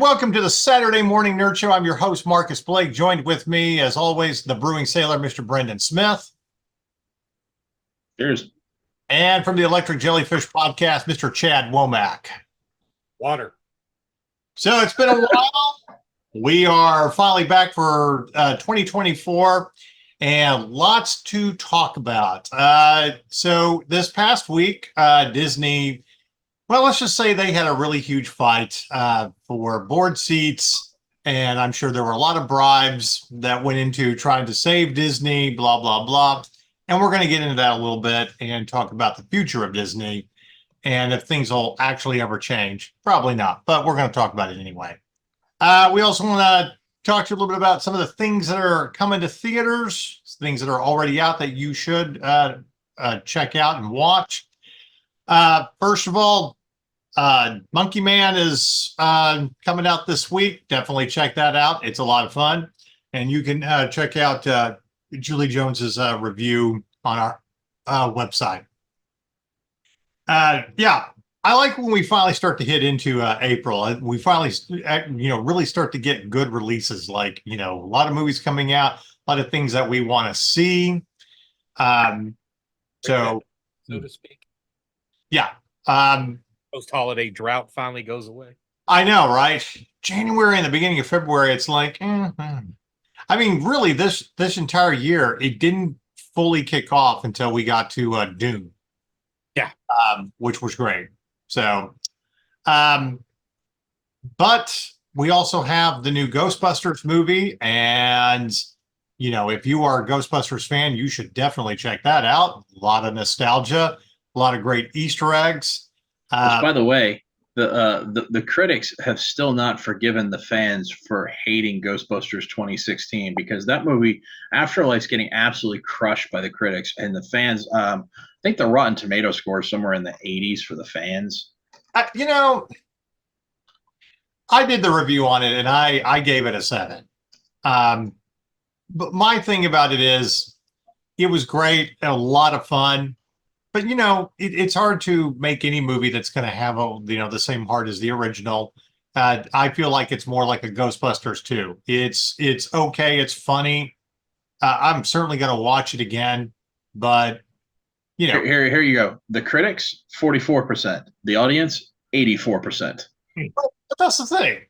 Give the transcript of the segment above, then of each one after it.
Welcome to the Saturday Morning Nerd Show. I'm your host, Marcus Blake. Joined with me, as always, the brewing sailor, Mr. Brendan Smith. Cheers. And from the Electric Jellyfish Podcast, Mr. Chad Womack. Water. So it's been a while. We are finally back for 2024 and lots to talk about. So this past week, Disney, well, let's just say they had a really huge fight for board seats. And I'm sure there were a lot of bribes that went into trying to save Disney, blah, blah, blah. And we're going to get into that a little bit and talk about the future of Disney and if things will actually ever change. Probably not, but we're going to talk about it anyway. We also want to talk to you a little bit about some of the things that are coming to theaters, things that are already out that you should check out and watch. First of all, Monkey Man is coming out this week. Definitely check that out. It's a lot of fun. And you can check out Julie Jones's review on our website. Yeah, I like when we finally start to hit into April. We finally, really start to get good releases. Like, a lot of movies coming out, a lot of things that we want to see. So to speak. Yeah. Post-holiday drought finally goes away. I know, right? January and the beginning of February, it's like, I mean, really, this entire year, it didn't fully kick off until we got to Dune. Yeah. Which was great. So, but we also have the new Ghostbusters movie. And, if you are a Ghostbusters fan, you should definitely check that out. A lot of nostalgia, a lot of great Easter eggs. Which, by the way, the critics have still not forgiven the fans for hating Ghostbusters 2016 because that movie, Afterlife's getting absolutely crushed by the critics and the fans. I think the Rotten Tomato score is somewhere in the 80s for the fans. I did the review on it and I gave it a 7. But my thing about it is it was great, a lot of fun. But, it's hard to make any movie that's going to have, the same heart as the original. I feel like it's more like a Ghostbusters 2. It's okay. It's funny. I'm certainly going to watch it again. But, Here you go. The critics, 44%. The audience, 84%. But that's the thing.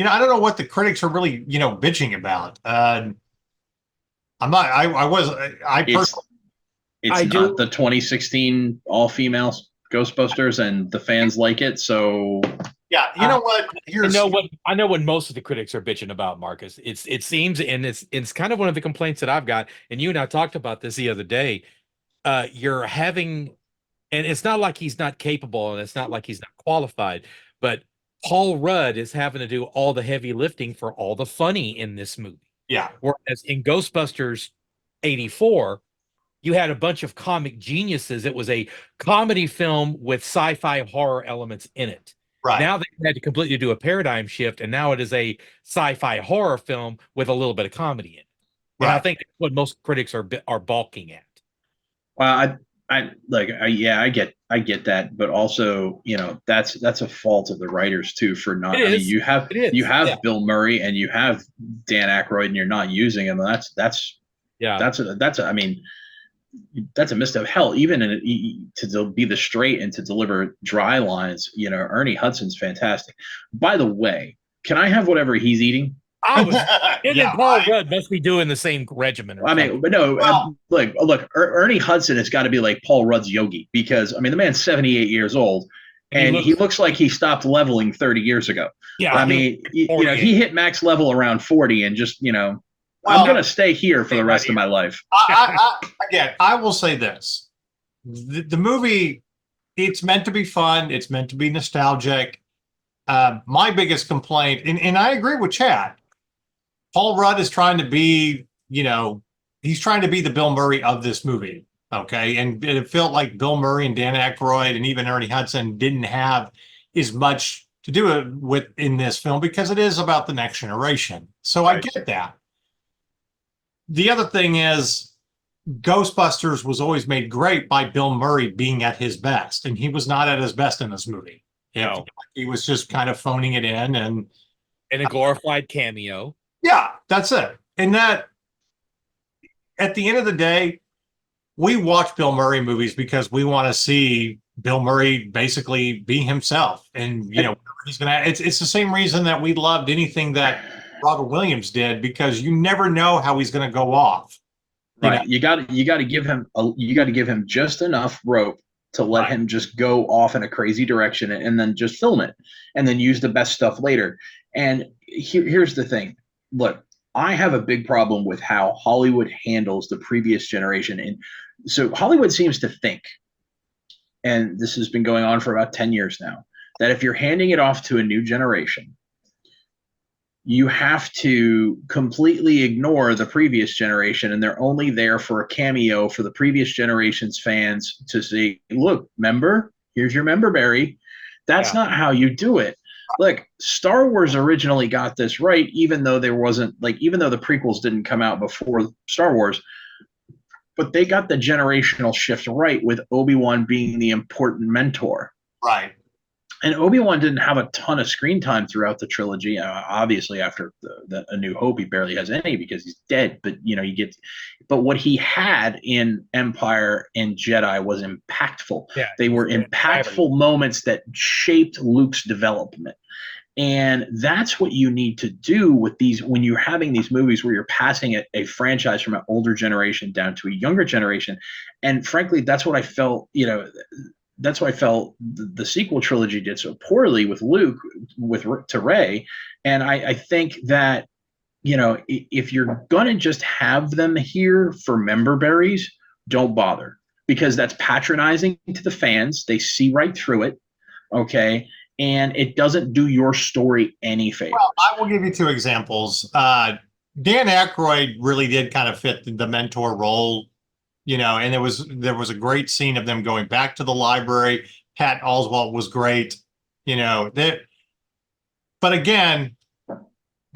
I don't know what the critics are really, bitching about. It's not the 2016 all-female Ghostbusters, and the fans like it. So yeah, you know what? I know what most of the critics are bitching about, Marcus. It seems, and it's kind of one of the complaints that I've got. And you and I talked about this the other day. You're having, and it's not like he's not capable, and it's not like he's not qualified, but Paul Rudd is having to do all the heavy lifting for all the funny in this movie. Yeah. Whereas in Ghostbusters 84. You had a bunch of comic geniuses. It was a comedy film with sci-fi horror elements in it. Right. Now they had to completely do a paradigm shift, and now it is a sci-fi horror film with a little bit of comedy in it. Right. And I think that's what most critics are balking at. Well, I get that, but also, that's a fault of the writers too for not. I mean, you have Bill Murray and you have Dan Aykroyd, and you're not using him. That's a misstep. Hell, even to be the straight and to deliver dry lines, Ernie Hudson's fantastic. By the way, can I have whatever he's eating? Paul Rudd must be doing the same regimen. But no, look, Ernie Hudson has got to be like Paul Rudd's Yogi because, the man's 78 years old and he looks like he stopped leveling 30 years ago. Yeah. He hit max level around 40 and just, I'm going to stay here for the rest of my life. I will say this. The movie, it's meant to be fun. It's meant to be nostalgic. My biggest complaint, and I agree with Chad, Paul Rudd is trying to be, he's trying to be the Bill Murray of this movie. Okay. And it felt like Bill Murray and Dan Aykroyd and even Ernie Hudson didn't have as much to do with in this film because it is about the next generation. So right. I get that. The other thing is Ghostbusters was always made great by Bill Murray being at his best, and he was not at his best in this movie. He was just kind of phoning it in, and And a glorified cameo. Yeah, that's it. And that, at the end of the day, we watch Bill Murray movies because we want to see Bill Murray basically be himself. And, he's going to, it's the same reason that we loved anything that Robert Williams did, because you never know how he's going to go off. Right. You got to give him just enough rope to let him just go off in a crazy direction, and then just film it and then use the best stuff later. And here's the thing. Look, I have a big problem with how Hollywood handles the previous generation. And so Hollywood seems to think, and this has been going on for about 10 years now, that if you're handing it off to a new generation, you have to completely ignore the previous generation, and they're only there for a cameo for the previous generation's fans to say, look, member, here's your member berry. That's not how you do it. Look, Star Wars originally got this right, even though the prequels didn't come out before Star Wars, but they got the generational shift right with Obi-Wan being the important mentor. Right. And Obi-Wan didn't have a ton of screen time throughout the trilogy. Obviously, after A New Hope, he barely has any because he's dead. But but what he had in Empire and Jedi was impactful. Yeah, they were impactful moments that shaped Luke's development. And that's what you need to do with these when you're having these movies where you're passing a franchise from an older generation down to a younger generation. And frankly, that's what I felt. That's why I felt the sequel trilogy did so poorly with Luke, to Rey. And I think that, if you're going to just have them here for member berries, don't bother, because that's patronizing to the fans. They see right through it. Okay. And it doesn't do your story any favors. Well, I will give you two examples. Dan Aykroyd really did kind of fit the mentor role. And there was a great scene of them going back to the library. Pat Oswalt was great. But again,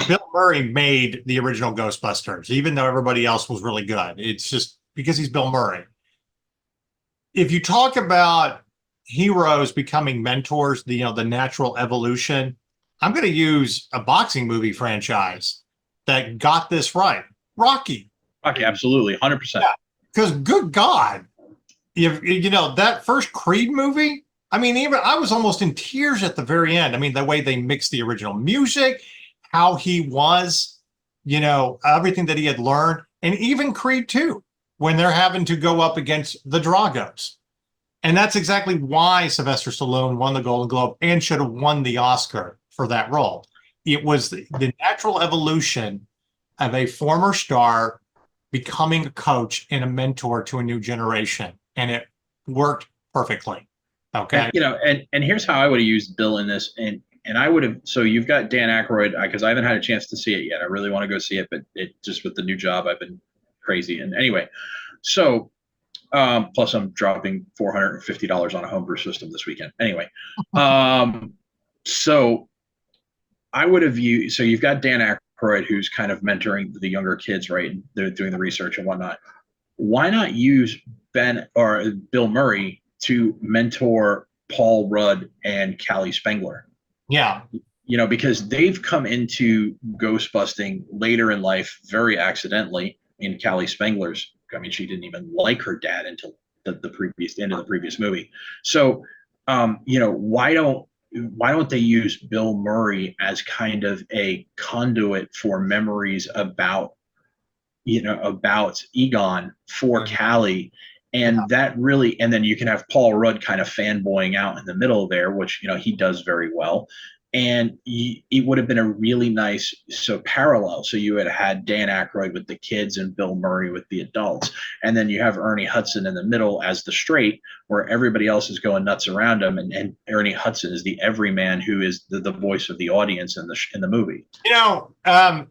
Bill Murray made the original Ghostbusters, even though everybody else was really good. It's just because he's Bill Murray. If you talk about heroes becoming mentors, the natural evolution, I'm going to use a boxing movie franchise that got this right. Rocky. Rocky, absolutely, 100%. Yeah. Because good God, that first Creed movie, even I was almost in tears at the very end. The way they mixed the original music, how he was, everything that he had learned, and even Creed 2, when they're having to go up against the Dragos. And that's exactly why Sylvester Stallone won the Golden Globe and should have won the Oscar for that role. It was the natural evolution of a former star becoming a coach and a mentor to a new generation, and it worked perfectly. Okay. And here's how I would have used Bill in this, and I would have. So you've got Dan Aykroyd, because I haven't had a chance to see it yet. I really want to go see it, but it just with the new job, I've been crazy. And anyway, so plus I'm dropping $450 on a homebrew system this weekend. Anyway, so I would have used. So you've got Dan Aykroyd, who's kind of mentoring the younger kids, right? And they're doing the research and whatnot. Why not use Ben or Bill Murray to mentor Paul Rudd and Callie Spengler? Yeah. Because they've come into ghost busting later in life very accidentally. In Callie Spengler's, she didn't even like her dad until the previous end of the previous movie. So, why don't they use Bill Murray as kind of a conduit for memories about Egon for Callie, and that really, and then you can have Paul Rudd kind of fanboying out in the middle there, which he does very well. And it would have been a really nice parallel. So you had Dan Aykroyd with the kids and Bill Murray with the adults, and then you have Ernie Hudson in the middle as the straight, where everybody else is going nuts around him, and Ernie Hudson is the everyman who is the voice of the audience in the movie.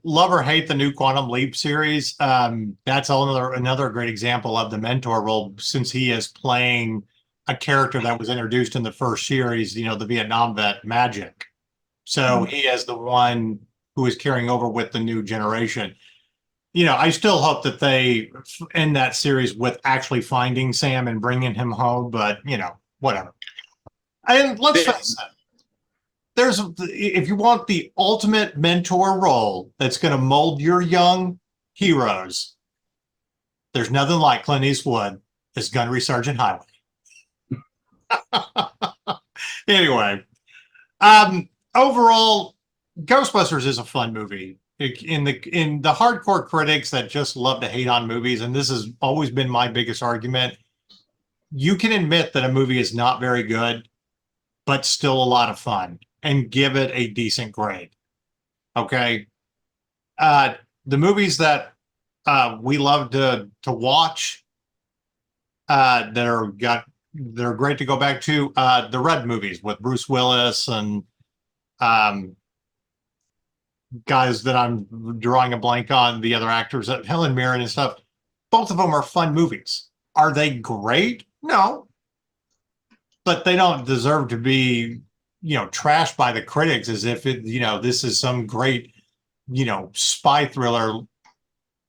Love or hate the new Quantum Leap series. That's another great example of the mentor role, since he is playing a character that was introduced in the first series, the Vietnam vet Magic. So he is the one who is carrying over with the new generation. I still hope that they end that series with actually finding Sam and bringing him home, but, whatever. And let's face it, if you want the ultimate mentor role that's going to mold your young heroes, there's nothing like Clint Eastwood as Gunnery Sergeant Highway. Anyway, overall, Ghostbusters is a fun movie. In the hardcore critics that just love to hate on movies, and this has always been my biggest argument, you can admit that a movie is not very good, but still a lot of fun, and give it a decent grade. Okay. The movies that we love to watch that are great to go back to, the Red movies with Bruce Willis and guys that I'm drawing a blank on, the other actors, Helen Mirren and stuff. Both of them are fun movies. Are they great? No. But they don't deserve to be, trashed by the critics as if this is some great, spy thriller,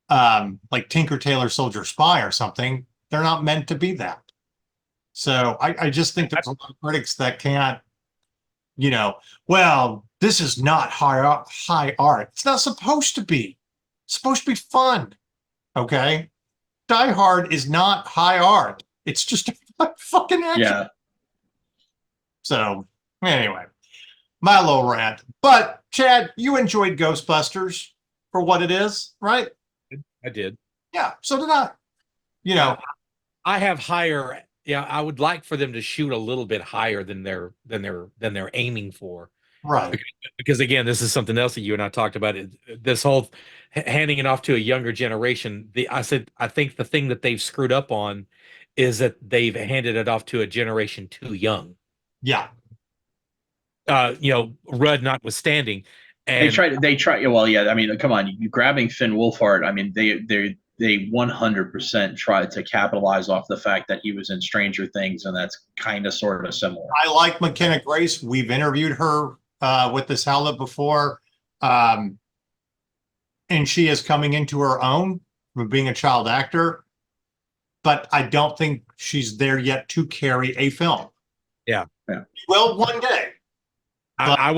like Tinker Tailor Soldier Spy or something. They're not meant to be that. So I just think there's a lot of critics that can't, well, this is not high art. It's not supposed to be. It's supposed to be fun. Okay. Die Hard is not high art. It's just a fucking action. Yeah. So anyway, my little rant. But Chad, you enjoyed Ghostbusters for what it is, right? I did. Yeah, so did I. I have higher. Yeah, I would like for them to shoot a little bit higher than they're aiming for. Right. Because again, this is something else that you and I talked about. This whole handing it off to a younger generation. I think the thing that they've screwed up on is that they've handed it off to a generation too young. Yeah. Rudd notwithstanding. And They try. Well, yeah. I mean, come on, you grabbing Finn Wolfhard. I mean, they 100% tried to capitalize off the fact that he was in Stranger Things, and that's kind of sort of similar. I like McKenna Grace. We've interviewed her with this outlet before, and she is coming into her own from being a child actor. But I don't think she's there yet to carry a film. Yeah. Well, one day. I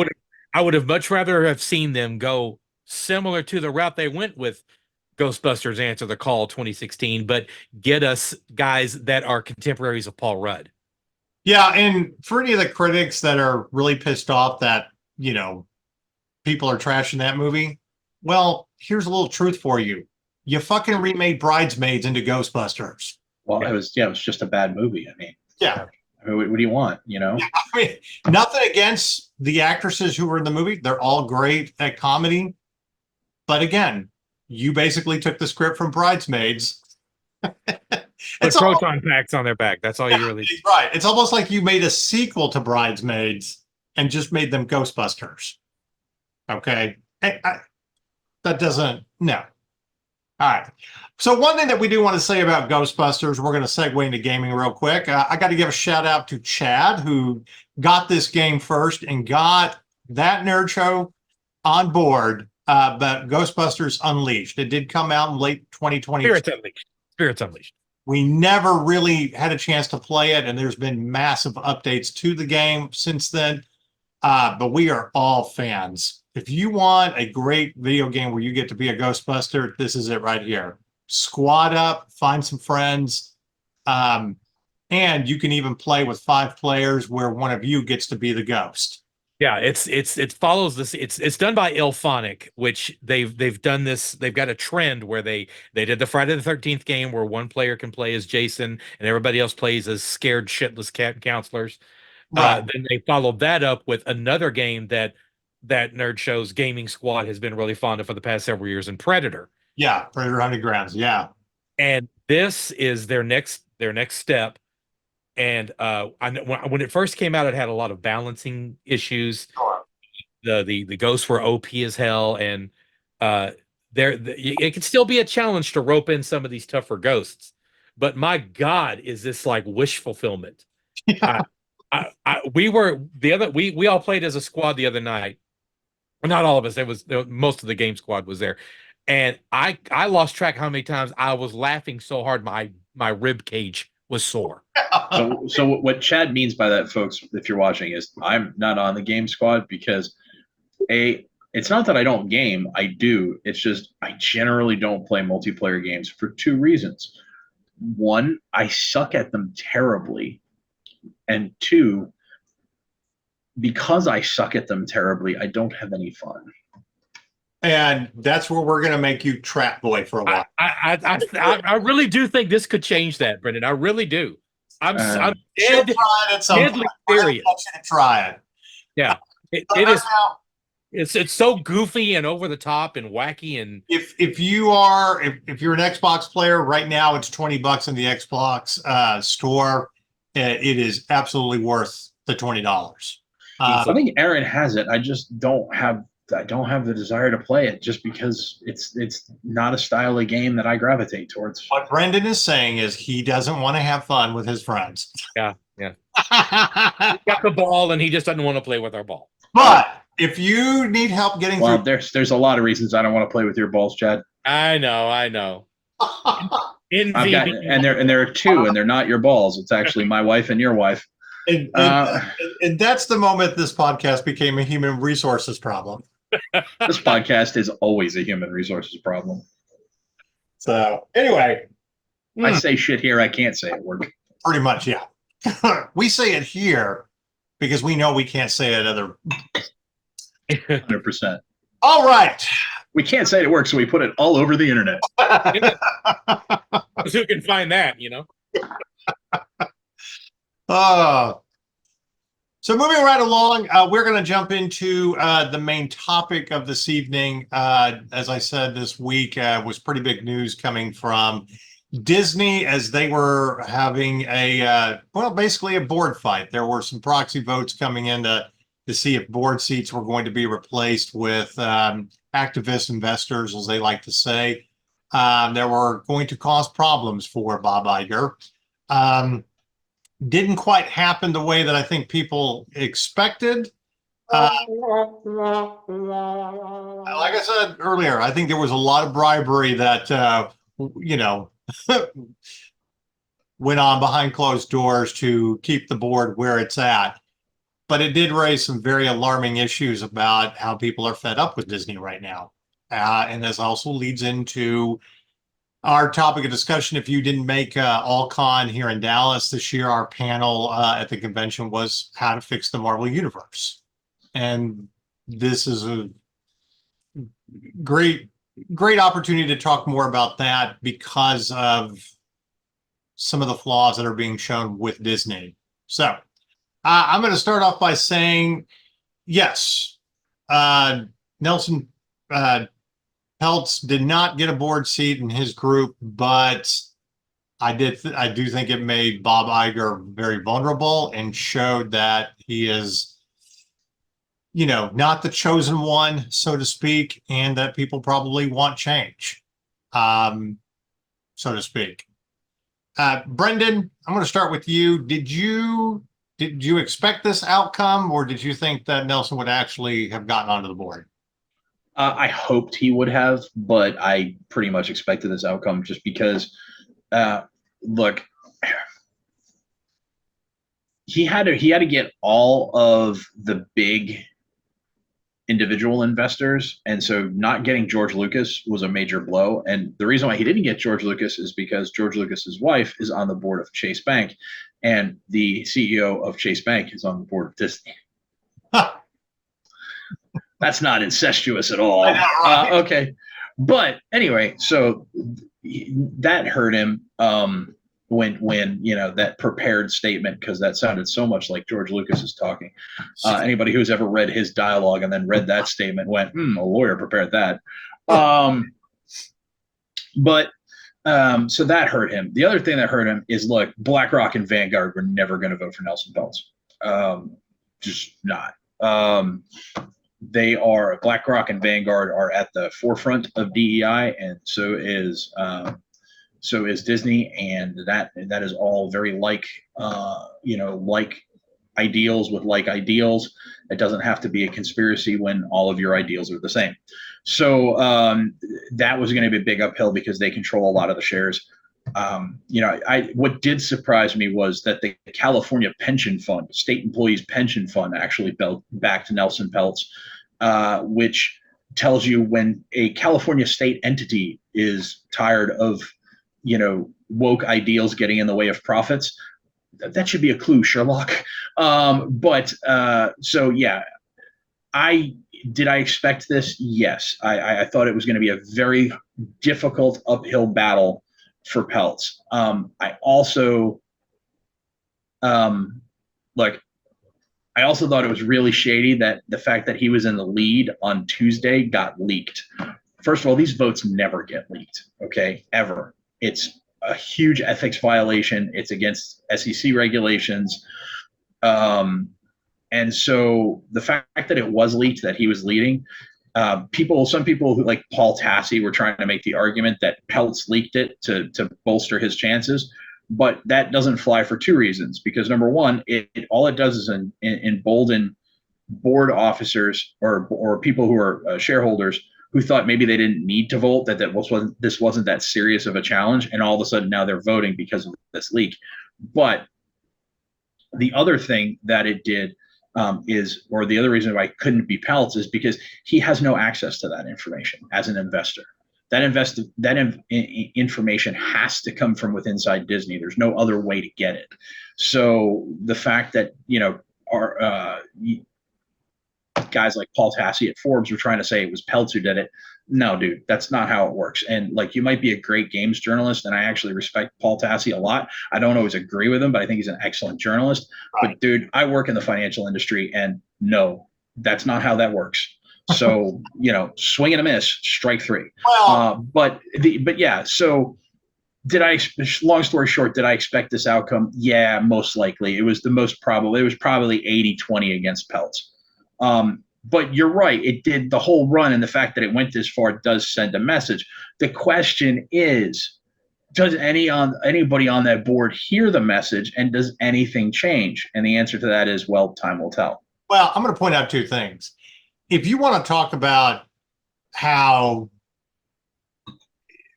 would have much rather have seen them go similar to the route they went with Ghostbusters Answer the Call 2016, but get us guys that are contemporaries of Paul Rudd. Yeah, and for any of the critics that are really pissed off that, people are trashing that movie, well, here's a little truth for you. You fucking remade Bridesmaids into Ghostbusters. Well, it was just a bad movie. I mean, yeah. What do you want? Yeah, I mean, nothing against the actresses who were in the movie. They're all great at comedy. But again, you basically took the script from Bridesmaids. Put proton packs on their back. That's all you really do. Right. It's almost like you made a sequel to Bridesmaids and just made them Ghostbusters. Okay. That doesn't, no. All right. So one thing that we do want to say about Ghostbusters, we're going to segue into gaming real quick. I got to give a shout out to Chad, who got this game first and got that nerd show on board. But Ghostbusters Unleashed, it did come out in late 2020. Spirits Unleashed. We never really had a chance to play it, and there's been massive updates to the game since then. But we are all fans. If you want a great video game where you get to be a Ghostbuster, this is it right here. Squad up, find some friends, and you can even play with 5 players where one of you gets to be the ghost. Yeah, it follows this. It's done by Ilphonic, which they've done this. They've got a trend where they did the Friday the 13th game where one player can play as Jason and everybody else plays as scared shitless counselors. Right. Then they followed that up with another game that Nerd Show's gaming squad has been really fond of for the past several years, in Predator. Yeah, Predator Undergrounds. Yeah, and this is their next step. And when it first came out, it had a lot of balancing issues. Sure. The ghosts were OP as hell, and it could still be a challenge to rope in some of these tougher ghosts. But my God, is this like wish fulfillment? Yeah. We all played as a squad the other night. Not all of us. Most of the game squad was there, and I lost track how many times I was laughing so hard my rib cage was sore. So what Chad means by that, folks, if you're watching, is I'm not on the game squad because it's not that I don't game. I do. It's just I generally don't play multiplayer games for two reasons. One, I suck at them terribly. And two, because I suck at them terribly, I don't have any fun. And that's where we're going to make you trap boy for a while. I really do think this could change that, Brendan. I really do. I'm Try deadly it at some point. serious. Try it. Yeah, it is. It's so goofy and over the top and wacky. And if you're an Xbox player right now, it's $20 in the Xbox store. It is absolutely worth the $20. I think Aaron has it. I just don't have the desire to play it just because it's not a style of game that I gravitate towards. What Brendan is saying is he doesn't want to have fun with his friends. Yeah. He got the ball and he just doesn't want to play with our ball. But if you need help getting through, there's a lot of reasons I don't want to play with your balls, Chad. I know. And there are two, and they're not your balls. It's actually my wife and your wife. And that's the moment this podcast became a human resources problem. This podcast is always a human resources problem. So anyway, I say shit here I can't say at work. Pretty much, yeah. We say it here because we know we can't say it other. 100%. All right. We can't say it at work, so we put it all over the internet. Who can find that, So moving right along, we're going to jump into the main topic of this evening. As I said, this week was pretty big news coming from Disney as they were having basically a board fight. There were some proxy votes coming in to see if board seats were going to be replaced with activist investors, as they like to say. They were going to cause problems for Bob Iger. Didn't quite happen the way that I think people expected. Like I said earlier, I think there was a lot of bribery that, went on behind closed doors to keep the board where it's at. But it did raise some very alarming issues about how people are fed up with Disney right now. And this also leads into our topic of discussion. If you didn't make AllCon here in Dallas this year, our panel at the convention was how to fix the Marvel Universe. And this is a great opportunity to talk more about that because of some of the flaws that are being shown with Disney. So I'm going to start off by saying, yes, Nelson Peltz did not get a board seat in his group, but I do think it made Bob Iger very vulnerable and showed that he is, not the chosen one, so to speak, and that people probably want change, so to speak. Brendan, I'm going to start with you. Did you expect this outcome, or did you think that Nelson would actually have gotten onto the board? I hoped he would have, but I pretty much expected this outcome just because, look, he had to get all of the big individual investors, and so not getting George Lucas was a major blow. And the reason why he didn't get George Lucas is because George Lucas's wife is on the board of Chase Bank, and the CEO of Chase Bank is on the board of Disney. That's not incestuous at all. I know, right? Okay. But anyway, so that hurt him when that prepared statement, because that sounded so much like George Lucas is talking. Anybody who's ever read his dialogue and then read that statement went, a lawyer prepared that. So that hurt him. The other thing that hurt him is, look, BlackRock and Vanguard were never going to vote for Nelson Peltz. Just not. BlackRock and Vanguard are at the forefront of DEI, and so is Disney, and that is all very like ideals with like ideals. It doesn't have to be a conspiracy when all of your ideals are the same. So that was going to be a big uphill because they control a lot of the shares. What did surprise me was that the California Pension Fund, State Employees Pension Fund, actually backed Nelson Peltz, which tells you when a California state entity is tired of, woke ideals getting in the way of profits. That should be a clue, Sherlock. So yeah, I expect this? Yes. I thought it was going to be a very difficult uphill battle for Peltz. I also thought it was really shady that the fact that he was in the lead on Tuesday got leaked. First of all, these votes never get leaked, okay, ever. It's a huge ethics violation. It's against SEC regulations. And so the fact that it was leaked, that he was leading, some people who like Paul Tassi were trying to make the argument that Peltz leaked it to bolster his chances. But that doesn't fly for two reasons. Because number one, all it does is embolden board officers or people who are shareholders who thought maybe they didn't need to vote, that this wasn't that serious of a challenge, and all of a sudden now they're voting because of this leak. But the other thing that it did the other reason why it couldn't be Peltz is because he has no access to that information as an investor. That information has to come from within inside Disney. There's no other way to get it. So the fact that guys like Paul Tassi at Forbes were trying to say it was Peltz who did it. No, dude, that's not how it works. And like, you might be a great games journalist, and I actually respect Paul Tassi a lot. I don't always agree with him, but I think he's an excellent journalist. Right. But dude, I work in the financial industry, and no, that's not how that works. So, swing and a miss, strike three. Well, so long story short, did I expect this outcome? Yeah, most likely. It was the most probable. It was probably 80-20 against Peltz. But you're right. It did the whole run, and the fact that it went this far does send a message. The question is, does anybody on that board hear the message, and does anything change? And the answer to that is, well, time will tell. Well, I'm going to point out two things. If you want to talk about how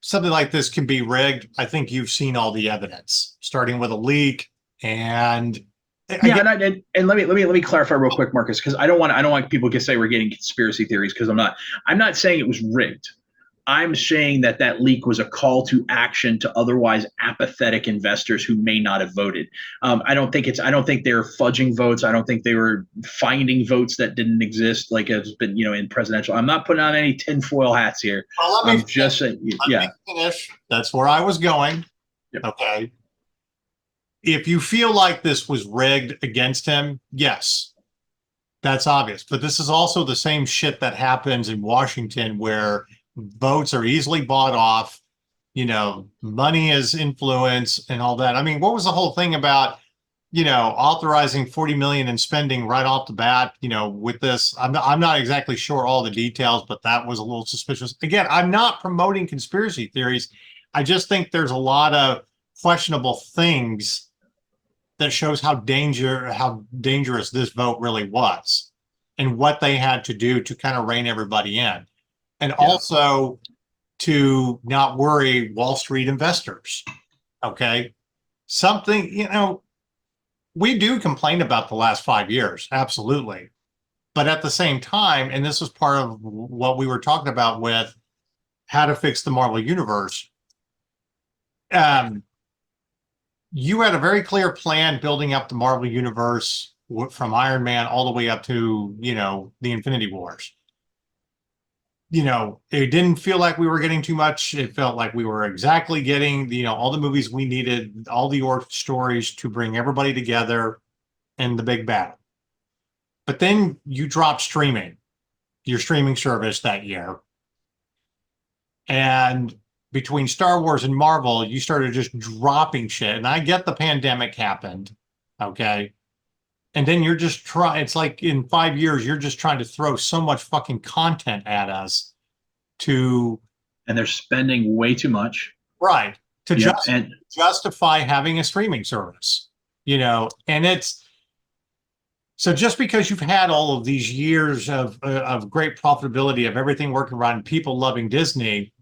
something like this can be rigged, I think you've seen all the evidence, starting with a leak and. And let me clarify real quick, Marcus, because I don't want people to say we're getting conspiracy theories, because I'm not saying it was rigged. I'm saying that leak was a call to action to otherwise apathetic investors who may not have voted. I don't think they were fudging votes. I don't think they were finding votes that didn't exist, like has been, in presidential. I'm not putting on any tinfoil hats here. Well, let me finish. That's where I was going. Yep. Okay. If you feel like this was rigged against him, yes, that's obvious. But this is also the same shit that happens in Washington, where votes are easily bought off, money is influence and all that. I mean, what was the whole thing about, authorizing 40 million in spending right off the bat, with this? I'm not exactly sure all the details, but that was a little suspicious. Again, I'm not promoting conspiracy theories. I just think there's a lot of questionable things that shows how dangerous this vote really was, and what they had to do to kind of rein everybody in. And also to not worry Wall Street investors. Okay. Something, we do complain about the last 5 years. Absolutely. But at the same time, and this was part of what we were talking about with how to fix the Marvel Universe. You had a very clear plan building up the Marvel Universe from Iron Man all the way up to, the Infinity Wars. It didn't feel like we were getting too much. It felt like we were exactly getting, all the movies we needed, all the origin stories to bring everybody together in the big battle. But then you dropped your streaming service that year. And between Star Wars and Marvel, you started just dropping shit. And I get the pandemic happened, okay? And then you're just it's like in 5 years, you're just trying to throw so much fucking content at us and they're spending way too much. Right. To justify having a streaming service, and it's, so just because you've had all of these years of great profitability, of everything working around, people loving Disney,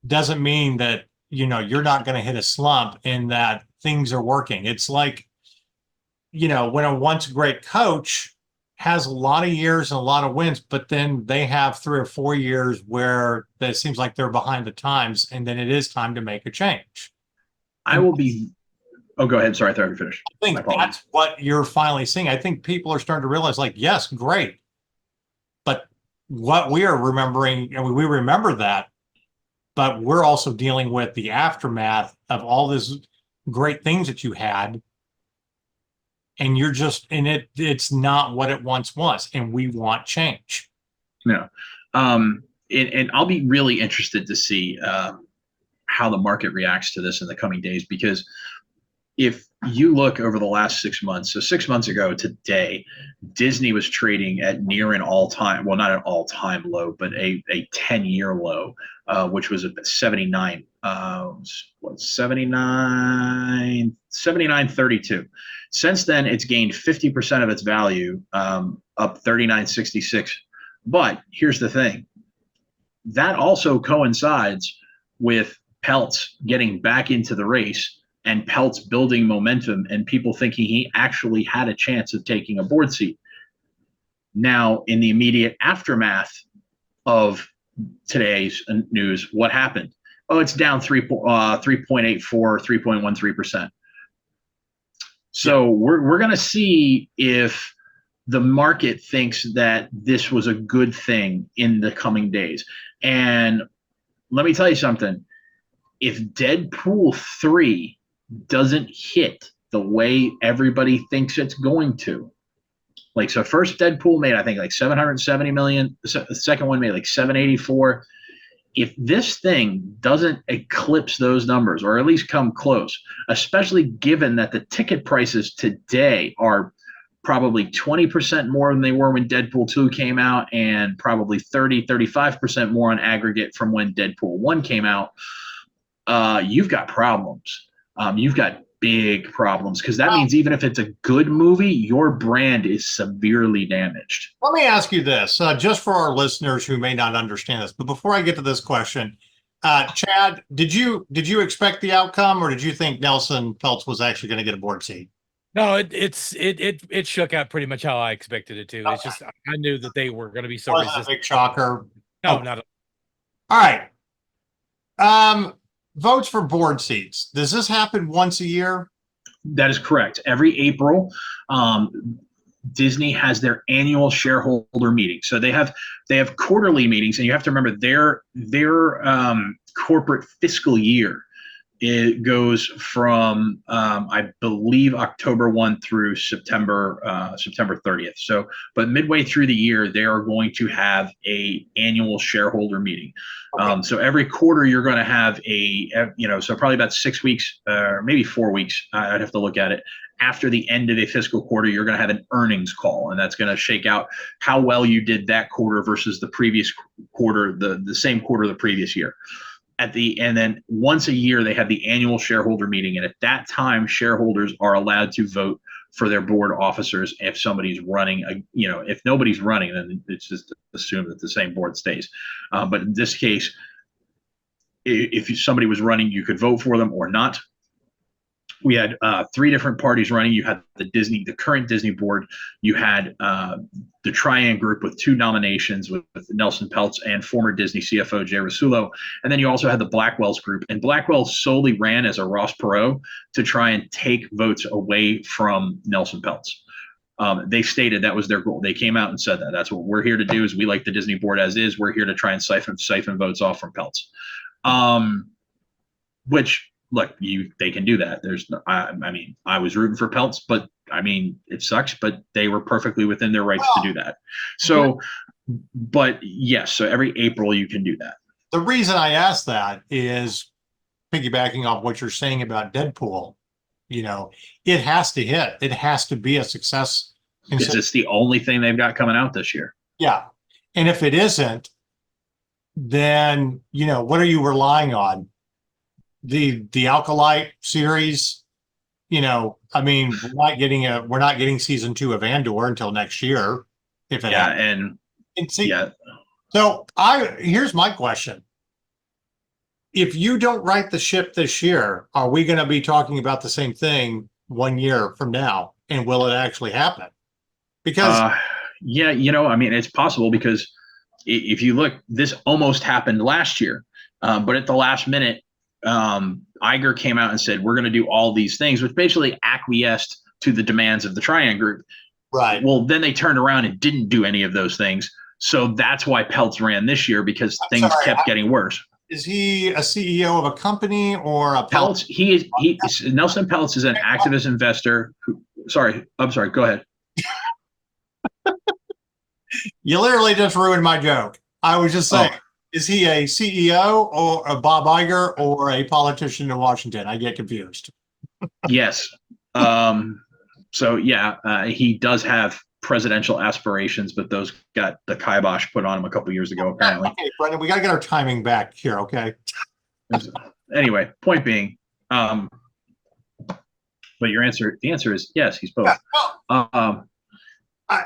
doesn't mean that you're not going to hit a slump in that things are working. It's like, when a once great coach has a lot of years and a lot of wins, but then they have 3 or 4 years where it seems like they're behind the times, and then it is time to make a change. I will be. Oh, go ahead. Sorry, I thought you finished. I think that's what you're finally seeing. I think people are starting to realize, like, yes, great. But what we are remembering, and we remember that, but we're also dealing with the aftermath of all these great things that you had. And you're just in it. It's not what it once was. And we want change. No. And I'll be really interested to see how the market reacts to this in the coming days, because if you look over the last 6 months, so 6 months ago today, Disney was trading at near an all-time, well, not an all-time low, but a 10-year low, which was at 79, 79.32. Since then, it's gained 50% of its value, up 39.66. But here's the thing. That also coincides with Peltz getting back into the race and Peltz building momentum and people thinking he actually had a chance of taking a board seat. Now, in the immediate aftermath of today's news, what happened? Oh, it's down 3.84, 3.13%. So we're going to see if the market thinks that this was a good thing in the coming days. And let me tell you something. If Deadpool 3 doesn't hit the way everybody thinks it's going to, like, so first Deadpool made, I think, like 770 million. The second one made like 784. If this thing doesn't eclipse those numbers, or at least come close, especially given that the ticket prices today are probably 20% more than they were when Deadpool 2 came out, and probably 35% more on aggregate from when Deadpool 1 came out, you've got problems. You've got big problems, because that means even if it's a good movie, your brand is severely damaged. Let me ask you this, just for our listeners who may not understand this, but before I get to this question, Chad, did you expect the outcome, or did you think Nelson Peltz was actually going to get a board seat? No, it shook out pretty much how I expected it to. It's just, I knew that they were going to be so resistant. A big shocker. No, not. All right. Votes for board seats. Does this happen once a year? That is correct. Every April, Disney has their annual shareholder meeting. So they have quarterly meetings, and you have to remember their corporate fiscal year. It goes from I believe October 1 through September 30th. So, but midway through the year, they are going to have a annual shareholder meeting. Okay. So every quarter you're going to have so probably about 6 weeks or maybe 4 weeks. I'd have to look at it. After the end of a fiscal quarter, you're going to have an earnings call, and that's going to shake out how well you did that quarter versus the previous quarter, the same quarter the previous year. And then once a year, they have the annual shareholder meeting. And at that time, shareholders are allowed to vote for their board officers. If somebody's running, if nobody's running, then it's just assumed that the same board stays. But in this case, if somebody was running, you could vote for them or not. We had 3 different parties running. You had the current Disney board. You had the Trian Group with 2 nominations with Nelson Peltz and former Disney CFO Jay Rasulo. And then you also had the Blackwell's group. And Blackwell solely ran as a Ross Perot to try and take votes away from Nelson Peltz. They stated that was their goal. They came out and said that. That's what we're here to do. Is we like the Disney board as is. We're here to try and siphon votes off from Peltz. Which, look, they can do that. I was rooting for Peltz, but it sucks, but they were perfectly within their rights to do that. So, but yes, so every April you can do that. The reason I asked that is piggybacking off what you're saying about Deadpool. It has to hit. It has to be a success. Because it's the only thing they've got coming out this year. Yeah. And if it isn't, then, what are you relying on? The Alkalite series, we're not getting season 2 of Andor until next year. If it happens. So here's my question. if you don't right the ship this year, are we going to be talking about the same thing 1 year from now? And will it actually happen? Because Yeah, I mean, it's possible because if you look, this almost happened last year, but at the last minute, Iger came out and said, we're going to do all these things, which basically acquiesced to the demands of the Trian Group. right. Well, then they turned around and didn't do any of those things. So that's why Peltz ran this year, because things kept getting worse. Is he a CEO of a company or a Peltz? Nelson Peltz is an activist investor. I'm sorry. Go ahead. You literally just ruined my joke. I was just saying, is he a CEO or a Bob Iger or a politician in Washington? I get confused. Yes. So yeah, he does have presidential aspirations, but those got the kibosh put on him a couple years ago, apparently. Okay, Brendan, we got to get our timing back here, okay? Anyway, point being, but the answer is yes, he's both. Yeah,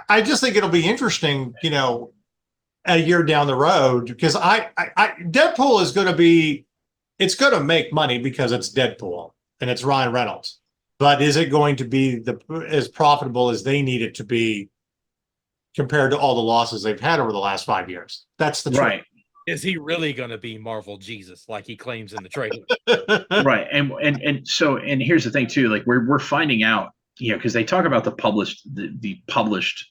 I just think it'll be interesting, a year down the road, because Deadpool is going to be, it's going to make money because it's Deadpool and it's Ryan Reynolds. But is it going to be as profitable as they need it to be compared to all the losses they've had over the last 5 years? That's the truth. Right. Is he really going to be Marvel Jesus like he claims in the trailer? Right. And so here's the thing too, like we're finding out, because they talk about the published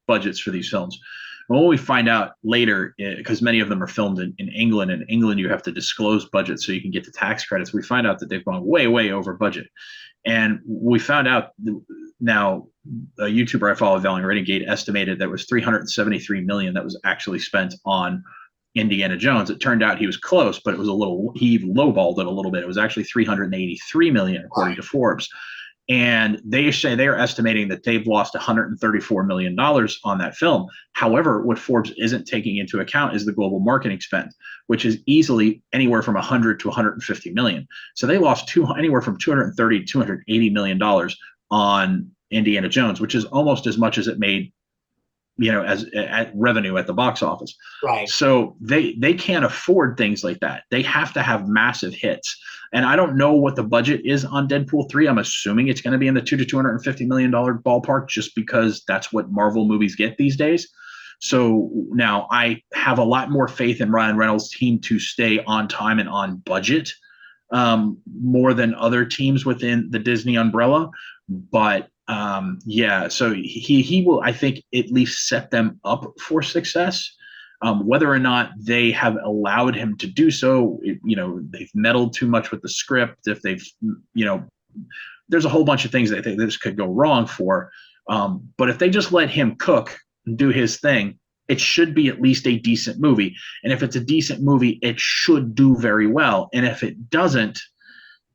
budgets for these films. Well, we find out later, because many of them are filmed in England. In England, you have to disclose budgets so you can get the tax credits. We find out that they've gone way, way over budget. And we found out now, a YouTuber I follow, Valiant Renegade, estimated that was $373 million that was actually spent on Indiana Jones. It turned out he was close, but he lowballed it a little bit. It was actually $383 million, according to Forbes. And they say they are estimating that they've lost $134 million on that film. However, what Forbes isn't taking into account is the global marketing spend, which is easily anywhere from 100 to 150 million. So they lost anywhere from 230 to 280 million dollars on Indiana Jones, which is almost as much as it made, as at revenue at the box office. Right. So they can't afford things like that. They have to have massive hits. And I don't know what the budget is on Deadpool 3. I'm assuming it's going to be in the $200 to $250 million ballpark, just because that's what Marvel movies get these days. So now I have a lot more faith in Ryan Reynolds' team to stay on time and on budget, more than other teams within the Disney umbrella. But so he will, I think, at least set them up for success. Whether or not they have allowed him to do so, they've meddled too much with the script. If they've, there's a whole bunch of things that I think this could go wrong for. But if they just let him cook and do his thing, it should be at least a decent movie. And if it's a decent movie, it should do very well. And if it doesn't,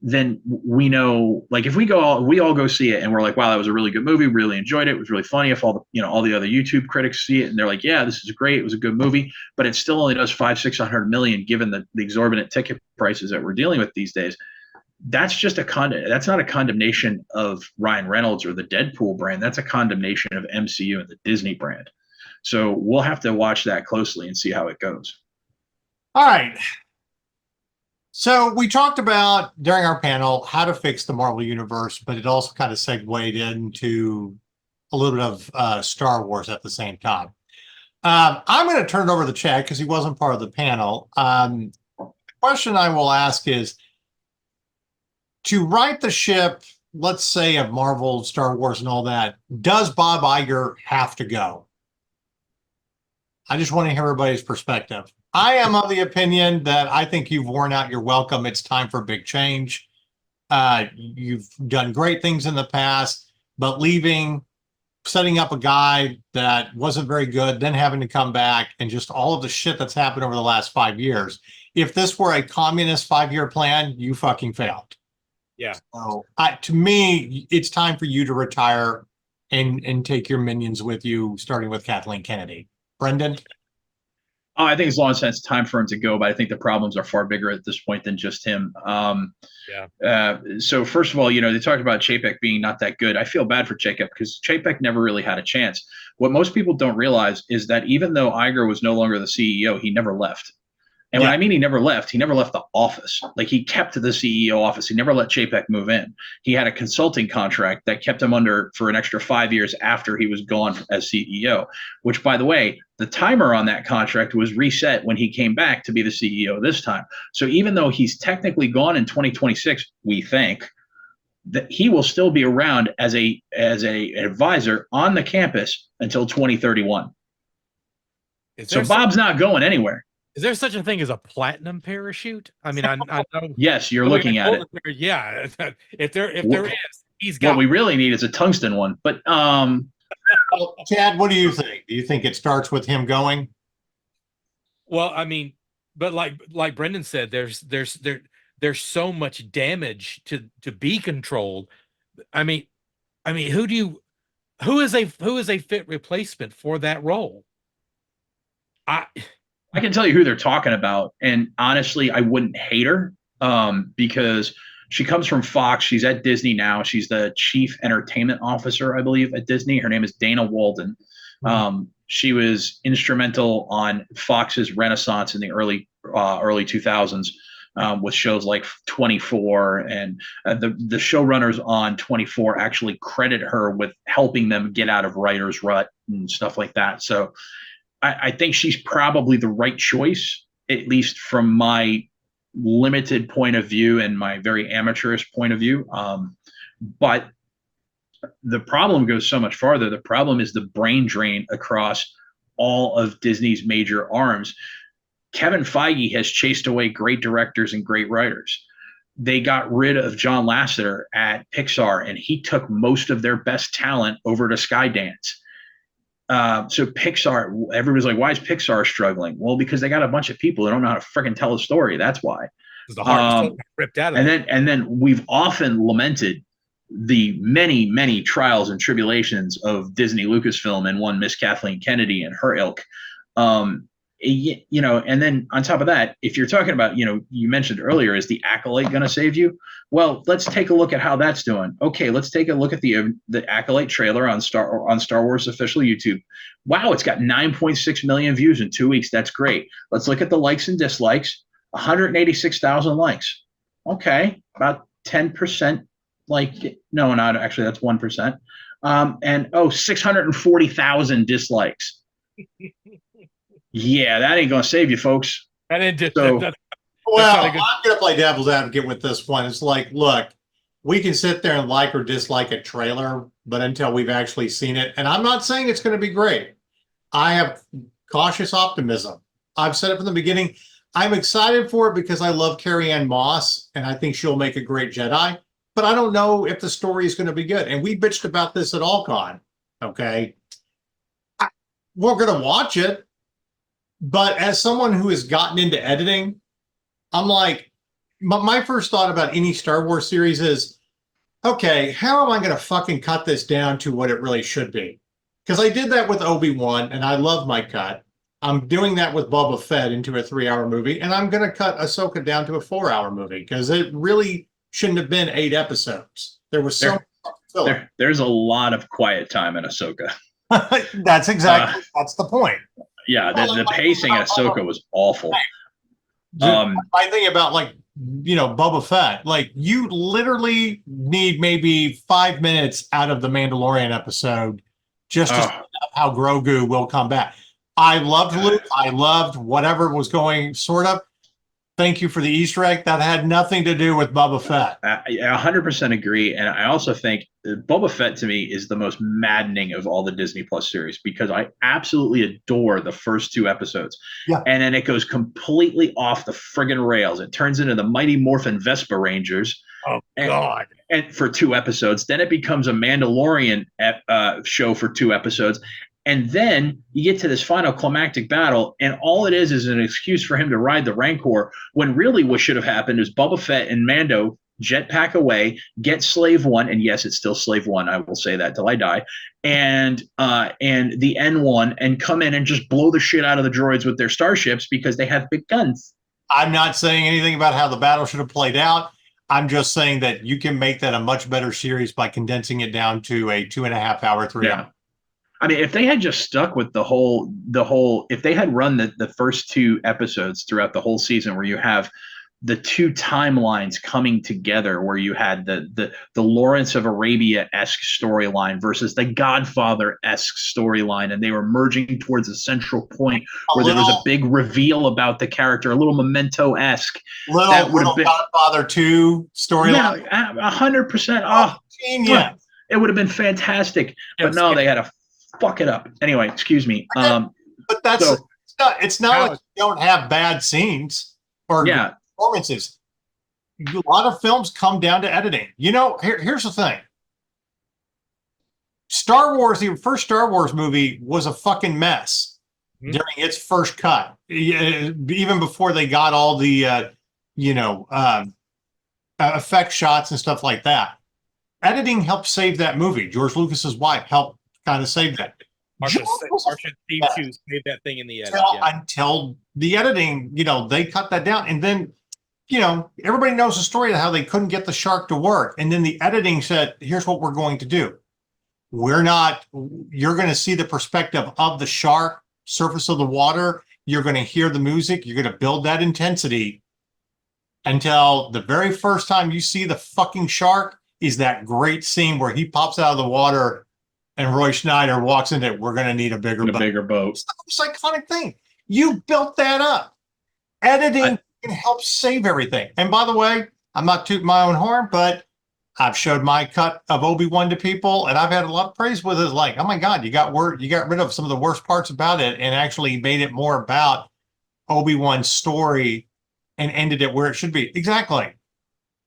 then we know, like, if we all go see it and we're like, wow, that was a really good movie, really enjoyed it, it was really funny. If all the other YouTube critics see it and they're like, yeah, this is great, it was a good movie, but it still only does $500-600 million given the exorbitant ticket prices that we're dealing with these days. That's just that's not a condemnation of Ryan Reynolds or the Deadpool brand. That's a condemnation of MCU and the Disney brand. So we'll have to watch that closely and see how it goes. All right. So we talked about during our panel how to fix the Marvel Universe, but it also kind of segued into a little bit of Star Wars at the same time. I'm going to turn it over to Chad because he wasn't part of the panel. The question I will ask is, to right the ship, let's say, of Marvel, Star Wars, and all that, does Bob Iger have to go? I just want to hear everybody's perspective. I am of the opinion that I think you've worn out your welcome. It's time for big change. You've done great things in the past, but setting up a guy that wasn't very good, then having to come back, and just all of the shit that's happened over the last 5 years. If this were a communist 5-year plan, you fucking failed. Yeah. So to me, it's time for you to retire and take your minions with you, starting with Kathleen Kennedy. Brendan? Oh, I think it's long since time for him to go, but I think the problems are far bigger at this point than just him. So first of all, they talked about Chapek being not that good. I feel bad for Chapek because Chapek never really had a chance. What most people don't realize is that even though Iger was no longer the CEO, he never left. And when I mean he never left the office. Like, he kept the CEO office. He never let Chapek move in. He had a consulting contract that kept him under for an extra 5 years after he was gone as CEO, which, by the way, the timer on that contract was reset when he came back to be the CEO this time. So even though he's technically gone in 2026, we think that he will still be around as a advisor on the campus until 2031. So Bob's not going anywhere. Is there such a thing as a platinum parachute? I mean, I know. Yes, you're looking at it. Yeah, if there is, he's got. What we really need is a tungsten one. But well, Chad, what do you think? Do you think it starts with him going? Well, I mean, but like Brendan said, there's so much damage to be controlled. I mean, who is a fit replacement for that role? I can tell you who they're talking about, and honestly, I wouldn't hate her because she comes from Fox. She's at Disney now. She's the chief entertainment officer, I believe, at Disney. Her name is Dana Walden. She was instrumental on Fox's renaissance in the early 2000s with shows like 24, and the showrunners on 24 actually credit her with helping them get out of writer's rut and stuff like that. So I think she's probably the right choice, at least from my limited point of view and my very amateurish point of view. But the problem goes so much farther. The problem is the brain drain across all of Disney's major arms. Kevin Feige has chased away great directors and great writers. They got rid of John Lasseter at Pixar, and he took most of their best talent over to Skydance. So Pixar, everybody's like, why is Pixar struggling? Well, because they got a bunch of people that don't know how to freaking tell a story. That's why. The heart ripped out of and then we've often lamented the many, many trials and tribulations of Disney Lucasfilm and one Miss Kathleen Kennedy and her ilk. And then on top of that, if you're talking about, you mentioned earlier, is the Acolyte going to save you? Well, let's take a look at how that's doing. Okay, let's take a look at the Acolyte trailer on Star Wars official YouTube. Wow, it's got 9.6 million views in 2 weeks. That's great. Let's look at the likes and dislikes. 186,000 likes. Okay, about 10%. No, not actually. That's 1%. And 640,000 dislikes. Yeah, that ain't gonna save you, folks. Well, I'm gonna play devil's advocate with this one. It's like, look, we can sit there and like or dislike a trailer, but until we've actually seen it, and I'm not saying it's going to be great. I have cautious optimism. I've said it from the beginning. I'm excited for it because I love Carrie-Anne Moss, and I think she'll make a great Jedi. But I don't know if the story is going to be good. And we bitched about this at AllCon. Okay, we're going to watch it. But as someone who has gotten into editing, I'm like, my first thought about any Star Wars series is, okay, how am I going to fucking cut this down to what it really should be? Because I did that with Obi-Wan, and I love my cut. I'm doing that with Boba Fett into a 3-hour movie, and I'm going to cut Ahsoka down to a 4-hour movie because it really shouldn't have been 8 episodes. There was there's a lot of quiet time in Ahsoka. That's the point. Yeah, the pacing at Ahsoka was awful. My thing about Boba Fett, you literally need maybe 5 minutes out of the Mandalorian episode just to set up how Grogu will come back. I loved Luke. I loved whatever was going, sort of. Thank you for the Easter egg. That had nothing to do with Boba Fett. I 100% agree. And I also think Boba Fett to me is the most maddening of all the Disney Plus series because I absolutely adore the first 2 episodes. Yeah. And then it goes completely off the friggin' rails. It turns into the Mighty Morphin Vespa Rangers. Oh, God. And for 2 episodes. Then it becomes a Mandalorian show for 2 episodes. And then you get to this final climactic battle, and all it is an excuse for him to ride the Rancor, when really what should have happened is Boba Fett and Mando jetpack away, get Slave One, and yes, it's still Slave One, I will say that till I die, and the N1, and come in and just blow the shit out of the droids with their starships because they have big guns. I'm not saying anything about how the battle should have played out. I'm just saying that you can make that a much better series by condensing it down to a 2.5-hour, 3 hour. I mean, if they had just stuck with if they had run the first two episodes throughout the whole season, where you have the two timelines coming together, where you had the Lawrence of Arabia-esque storyline versus the Godfather-esque storyline, and they were merging towards a central point where there was a big reveal about the character, a little Memento-esque. That would have been Godfather 2 storyline. Yeah, 100%. Oh, yeah. It would have been fantastic. But no, they had to fuck it up. Anyway, excuse me. But that's it's not like you don't have bad scenes or performances. A lot of films come down to editing. You know, here's the thing. Star Wars, the first Star Wars movie was a fucking mess during its first cut. Even before they got all the effect shots and stuff like that. Editing helped save that movie. George Lucas's wife helped kind of save that. Marcia Steve Shoes made that thing in the edit. Until the editing, they cut that down. And then, everybody knows the story of how they couldn't get the shark to work. And then the editing said, here's what we're going to do. You're going to see the perspective of the shark, surface of the water. You're going to hear the music. You're going to build that intensity until the very first time you see the fucking shark is that great scene where he pops out of the water and Roy Schneider walks into it. We're going to need a bigger boat. It's the most iconic thing. You built that up. Editing can help save everything. And by the way, I'm not tooting my own horn, but I've showed my cut of Obi-Wan to people, and I've had a lot of praise with it. Like, oh my God, you got rid of some of the worst parts about it and actually made it more about Obi-Wan's story and ended it where it should be. Exactly.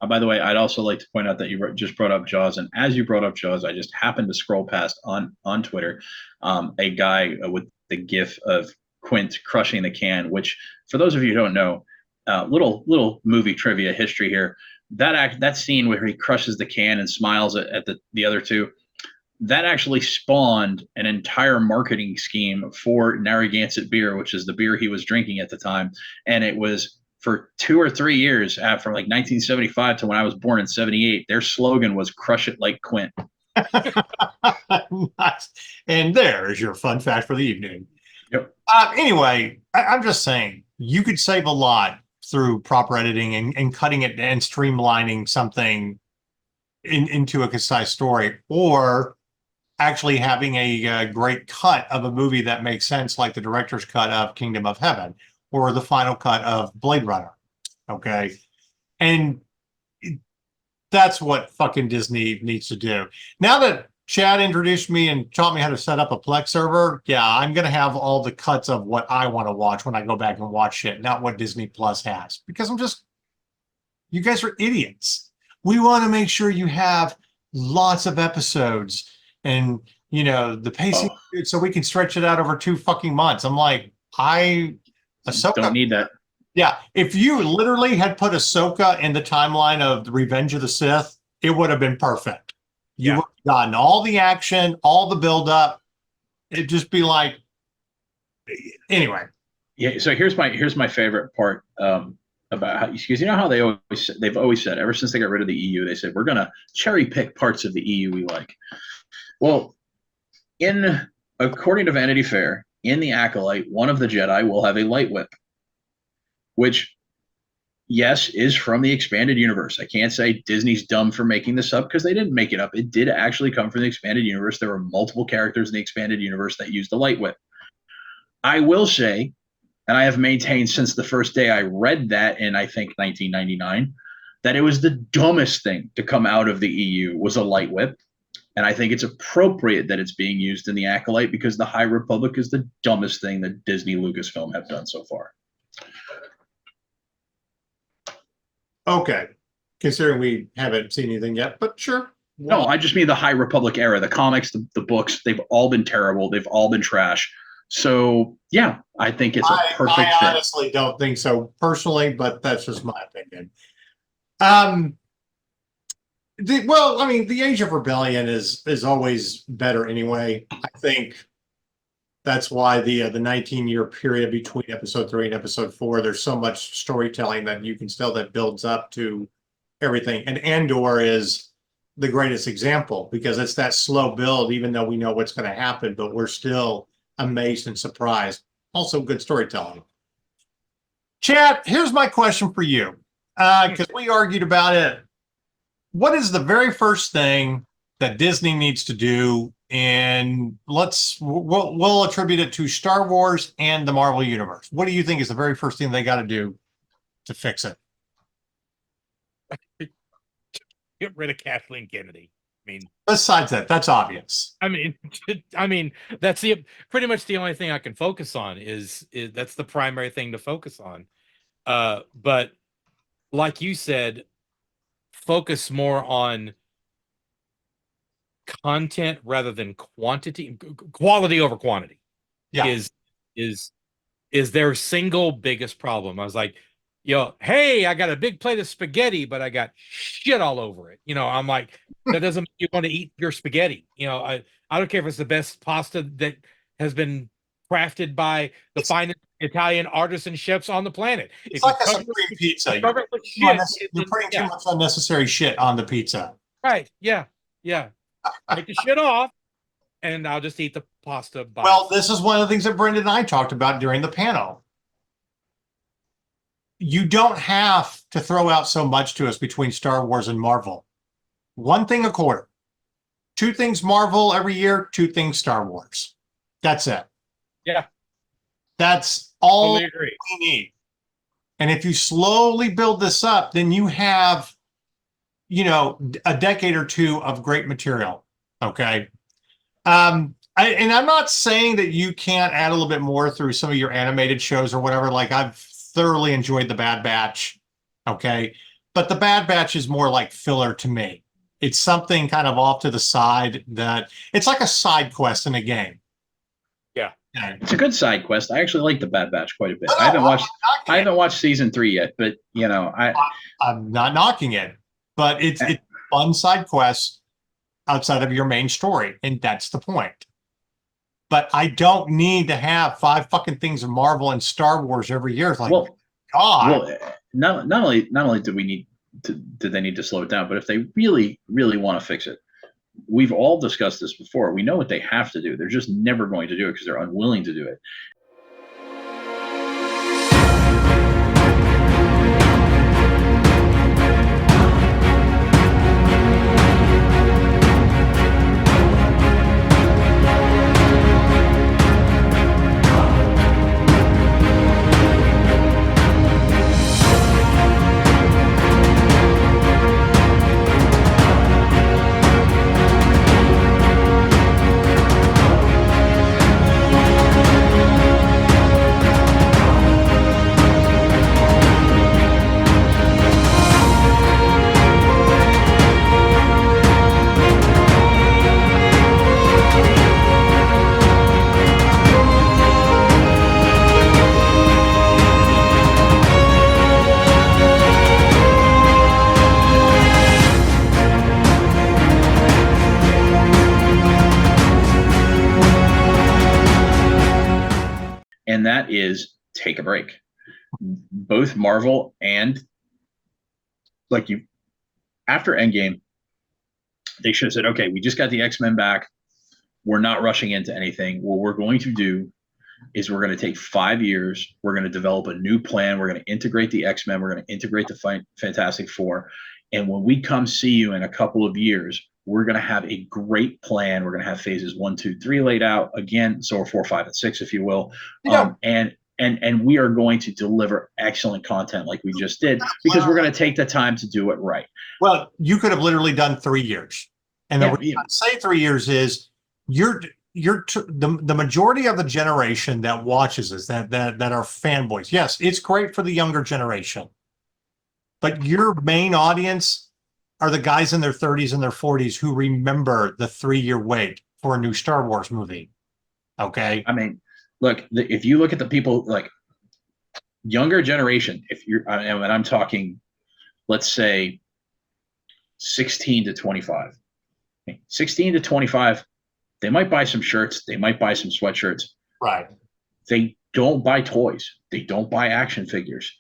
By the way, I'd also like to point out that you just brought up Jaws, and as you brought up Jaws, I just happened to scroll past on Twitter a guy with the GIF of Quint crushing the can. Which, for those of you who don't know, little movie trivia history here. That scene where he crushes the can and smiles at the other two, that actually spawned an entire marketing scheme for Narragansett beer, which is the beer he was drinking at the time, and it was. For 2 or 3 years, from like 1975 to when I was born in 78, their slogan was "Crush it like Quint." Nice. And there's your fun fact for the evening. Yep. Anyway, I'm just saying you could save a lot through proper editing and cutting it and streamlining something into a concise story, or actually having a great cut of a movie that makes sense, like the director's cut of Kingdom of Heaven. Or the final cut of Blade Runner. Okay. And that's what fucking Disney needs to do. Now that Chad introduced me and taught me how to set up a Plex server, yeah, I'm going to have all the cuts of what I want to watch when I go back and watch shit, not what Disney Plus has. Because you guys are idiots. We want to make sure you have lots of episodes and, the pacing so we can stretch it out over 2 fucking months. I'm like, Ahsoka. Don't need that. Yeah, if you literally had put Ahsoka in the timeline of the Revenge of the Sith, it would have been perfect. You would have gotten all the action, all the buildup. It'd just be like, anyway. Yeah. So here's my favorite part about how, because how they've always said ever since they got rid of the EU, they said we're gonna cherry pick parts of the EU we like. Well, according to Vanity Fair. In the Acolyte, one of the Jedi will have a light whip, which, yes, is from the expanded universe. I can't say Disney's dumb for making this up because they didn't make it up. It did actually come from the expanded universe. There were multiple characters in the expanded universe that used the light whip. I will say, and I have maintained since the first day I read that in, I think, 1999, that it was the dumbest thing to come out of the EU was a light whip. And I think it's appropriate that it's being used in the Acolyte because the High Republic is the dumbest thing that Disney Lucasfilm have done so far. Okay. Considering we haven't seen anything yet, but sure. No, I just mean the High Republic era. The comics, the books, they've all been terrible. They've all been trash. So, yeah, I think it's a perfect fit. I honestly don't think so personally, but that's just my opinion. The Age of Rebellion is always better anyway. I think that's why the 19-year period between episode 3 and episode 4, there's so much storytelling that builds up to everything. And Andor is the greatest example because it's that slow build, even though we know what's going to happen, but we're still amazed and surprised. Also, good storytelling. Chad, here's my question for you, because we argued about it. What is the very first thing that Disney needs to do? And we'll attribute it to Star Wars and the Marvel Universe. What do you think is the very first thing they got to do to fix it? Get rid of Kathleen Kennedy. I mean, besides that, that's obvious. I mean, that's pretty much the only thing I can focus on is that's the primary thing to focus on. But like you said, focus more on content rather than quantity, quality over quantity. Yeah. Is their single biggest problem. I was like, hey, I got a big plate of spaghetti, but I got shit all over it. I'm like, that doesn't make you want to eat your spaghetti. I don't care if it's the best pasta that has been crafted by the finest Italian artisan chefs on the planet. It's like a supreme pizza. You're putting too much unnecessary shit on the pizza. Right. Yeah. Yeah. Take the shit off, and I'll just eat the pasta. Well, this is one of the things that Brendan and I talked about during the panel. You don't have to throw out so much to us between Star Wars and Marvel. One thing a quarter. 2 things Marvel every year, 2 things Star Wars. That's it. Yeah. That's all totally agree. We need. And if you slowly build this up, then you have, a decade or 2 of great material. Okay. And I'm not saying that you can't add a little bit more through some of your animated shows or whatever. Like I've thoroughly enjoyed the Bad Batch. Okay. But the Bad Batch is more like filler to me. It's something kind of off to the side that it's like a side quest in a game. Yeah. It's a good side quest. I actually like the Bad Batch quite a bit. I haven't watched season 3 yet, but I'm not knocking it, but it's a fun side quest outside of your main story. And that's the point. But I don't need to have 5 fucking things of Marvel and Star Wars every year. It's like, God. Well, not only do they need to slow it down, but if they really, really want to fix it, we've all discussed this before. We know what they have to do. They're just never going to do it because they're unwilling to do it. And that is take a break. Both Marvel and after Endgame, they should have said, okay, we just got the X-Men back. We're not rushing into anything. What we're going to do is we're going to take 5 years. We're going to develop a new plan. We're going to integrate the X-Men. We're going to integrate the Fantastic Four. And when we come see you in a couple of years, we're going to have a great plan. We're going to have phases 1, 2, 3 laid out again. So 4, 5, and 6, if you will. And we are going to deliver excellent content like we just did because we're going to take the time to do it right. Well, you could have literally done 3 years. And the reason I say 3 years is the majority of the generation that watches this, that are fanboys. Yes, it's great for the younger generation. But your main audience are the guys in their 30s and their 40s who remember the 3-year wait for a new Star Wars movie. Okay. I mean, look, if you look at the people like younger generation, and I'm talking, let's say 16 to 25, 16 to 25, they might buy some shirts. They might buy some sweatshirts. Right. They don't buy toys. They don't buy action figures.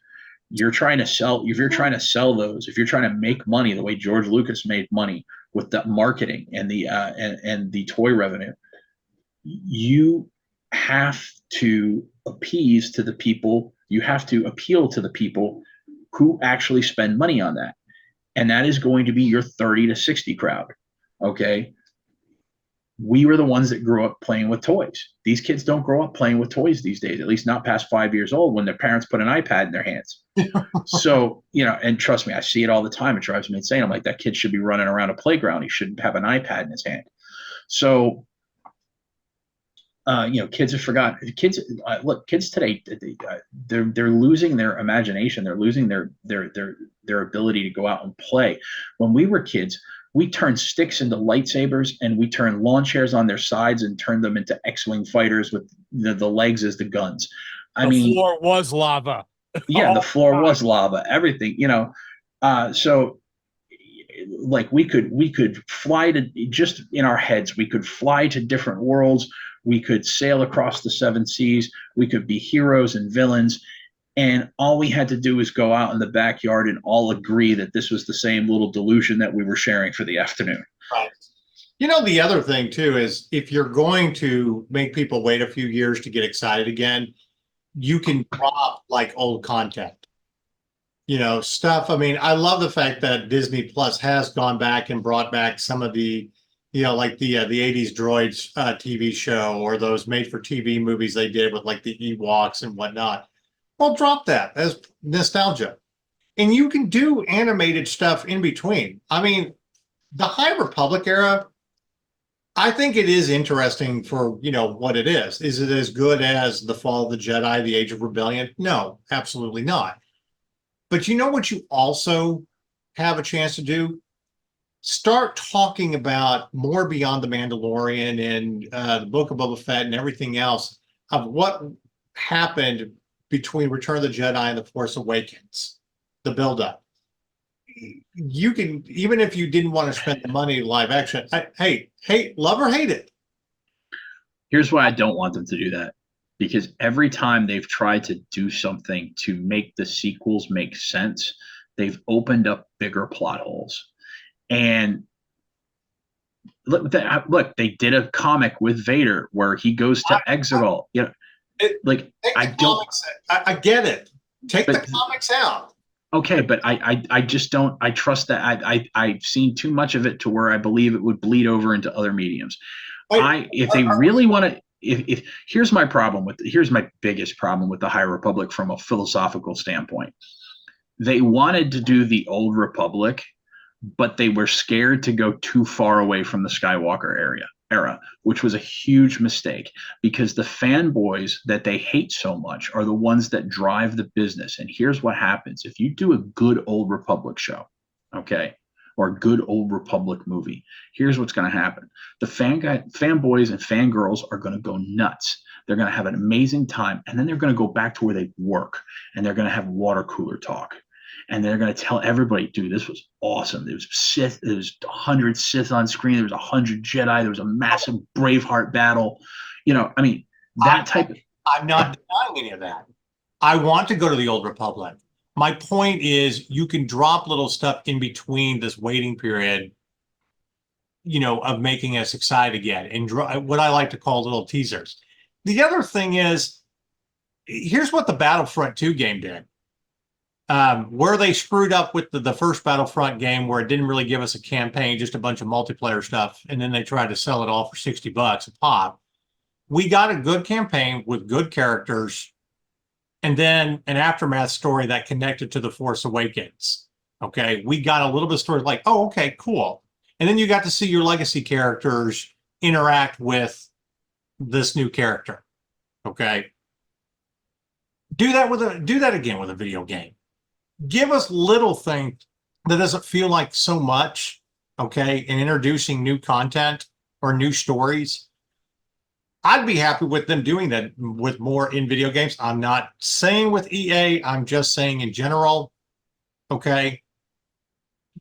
You're trying to sell, if you're trying to sell those, if you're trying to make money the way George Lucas made money with the marketing and the and the toy revenue, you have to appease to the people. You have to appeal to the people who actually spend money on that, and that is going to be your 30 to 60 crowd. Okay, we were the ones that grew up playing with toys. These kids don't grow up playing with toys these days, at least not past 5 years old when their parents put an iPad in their hands. So, and trust me, I see it all the time. It drives me insane. I'm like, that kid should be running around a playground. He shouldn't have an iPad in his hand. So, kids have forgotten. Kids today, they're losing their imagination. They're losing their ability to go out and play. When we were kids, we turned sticks into lightsabers, and we turned lawn chairs on their sides and turned them into X-wing fighters with the legs as the guns. The floor was lava. Yeah, the floor was lava. Everything, so like we could fly to, just in our heads, we could fly to different worlds. We could sail across the seven seas. We could be heroes and villains. And all we had to do was go out in the backyard and all agree that this was the same little delusion that we were sharing for the afternoon. Right. The other thing too is, if you're going to make people wait a few years to get excited again, you can drop like old content, stuff. I mean, I love the fact that Disney Plus has gone back and brought back some of the, like the 80s Droids TV show, or those made for TV movies they did with like the Ewoks and whatnot. Well, drop that as nostalgia. And you can do animated stuff in between. I mean, the High Republic era, I think it is interesting for, what it is. Is it as good as The Fall of the Jedi, The Age of Rebellion? No, absolutely not. But you know what you also have a chance to do? Start talking about more beyond The Mandalorian and the Book of Boba Fett and everything else, of what happened between Return of the Jedi and The Force Awakens, the buildup. You can, even if you didn't want to spend the money live action, love or hate it. Here's why I don't want them to do that. Because every time they've tried to do something to make the sequels make sense, they've opened up bigger plot holes. And look, they did a comic with Vader where he goes to Exegol. I get it. Take the comics out. Okay, but I just don't. I trust that. I've seen too much of it to where I believe it would bleed over into other mediums. If they really want to, here's my biggest problem with the High Republic from a philosophical standpoint. They wanted to do the Old Republic, but they were scared to go too far away from the Skywalker era, which was a huge mistake, because the fanboys that they hate so much are the ones that drive the business. And here's what happens. If you do a good Old Republic show, okay, or a good Old Republic movie, here's what's going to happen. The fanboys and fangirls are going to go nuts. They're going to have an amazing time. And then they're going to go back to where they work, and they're going to have water cooler talk. And they're going to tell everybody, dude, this was awesome. There was Sith. There was 100 Sith on screen. There was 100 Jedi. There was a massive Braveheart battle. That type of... I'm not denying any of that. I want to go to the Old Republic. My point is, you can drop little stuff in between this waiting period, of making us excited again, and what I like to call little teasers. The other thing is, here's what the Battlefront 2 game did. Where they screwed up with the first Battlefront game, where it didn't really give us a campaign, just a bunch of multiplayer stuff, and then they tried to sell it all for $60 a pop. We got a good campaign with good characters, and then an aftermath story that connected to The Force Awakens. Okay, we got a little bit of story like, oh, okay, cool. And then you got to see your legacy characters interact with this new character. Okay, do that again with a video game. Give us little things that doesn't feel like so much, okay, in introducing new content or new stories. I'd be happy with them doing that with more in video games. I'm not saying with EA, I'm just saying in general, okay?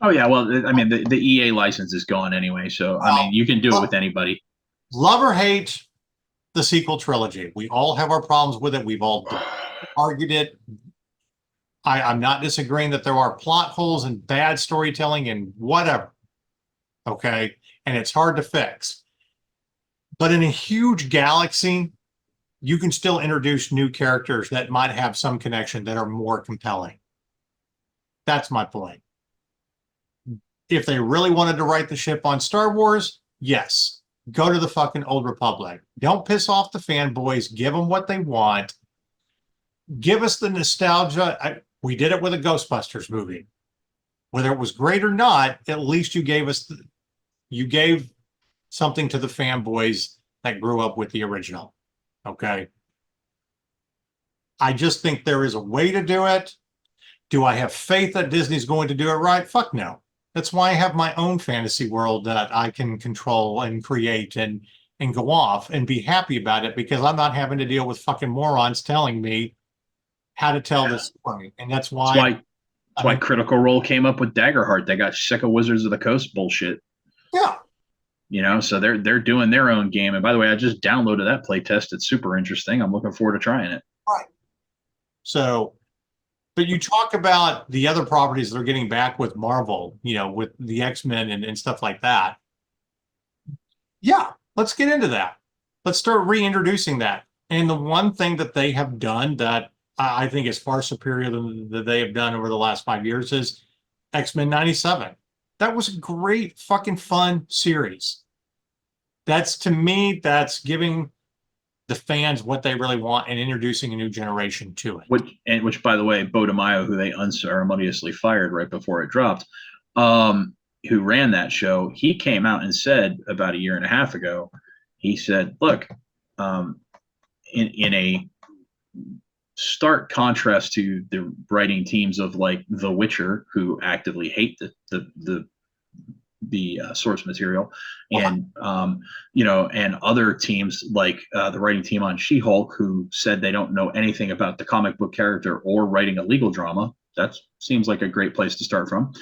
Oh, yeah, well, I mean, the EA license is gone anyway, so, I mean, you can do it with anybody. Love or hate the sequel trilogy. We all have our problems with it. We've all argued it. I'm not disagreeing that there are plot holes and bad storytelling and whatever. okay? And it's hard to fix. But in a huge galaxy, you can still introduce new characters that might have some connection that are more compelling. That's my point. If they really wanted to right the ship on Star Wars, yes, go to the fucking Old Republic. Don't piss off the fanboys. Give them what they want. Give us the nostalgia. We did it with a Ghostbusters movie. Whether it was great or not, at least you gave us, you gave something to the fanboys that grew up with the original. Okay. I just think there is a way to do it. Do I have faith that Disney's going to do it right? Fuck no. That's why I have my own fantasy world that I can control and create and go off and be happy about it, because I'm not having to deal with fucking morons telling me how to tell this story. And that's why Critical Role came up with Daggerheart. They got sick of Wizards of the Coast bullshit. Yeah. You know, so they're doing their own game. And by the way, I just downloaded that playtest. It's super interesting. I'm looking forward to trying it. Right. So, but you talk about the other properties they're getting back with Marvel, you know, with the X-Men and stuff like that. Yeah, let's get into that. Let's start reintroducing that. And the one thing that they have done that I think is far superior than that they have done over the last 5 years is X-Men 97. That was a great fucking fun series. That's, to me, that's giving the fans what they really want and introducing a new generation to it. Which, by the way, Bo DeMaio, who they unceremoniously fired right before it dropped, who ran that show, he came out and said about a year and a half ago, he said, look, in a stark contrast to the writing teams of like The Witcher, who actively hate the source material, and you know, and other teams like the writing team on She-Hulk, who said they don't know anything about the comic book character or writing a legal drama. That seems like a great place to start from.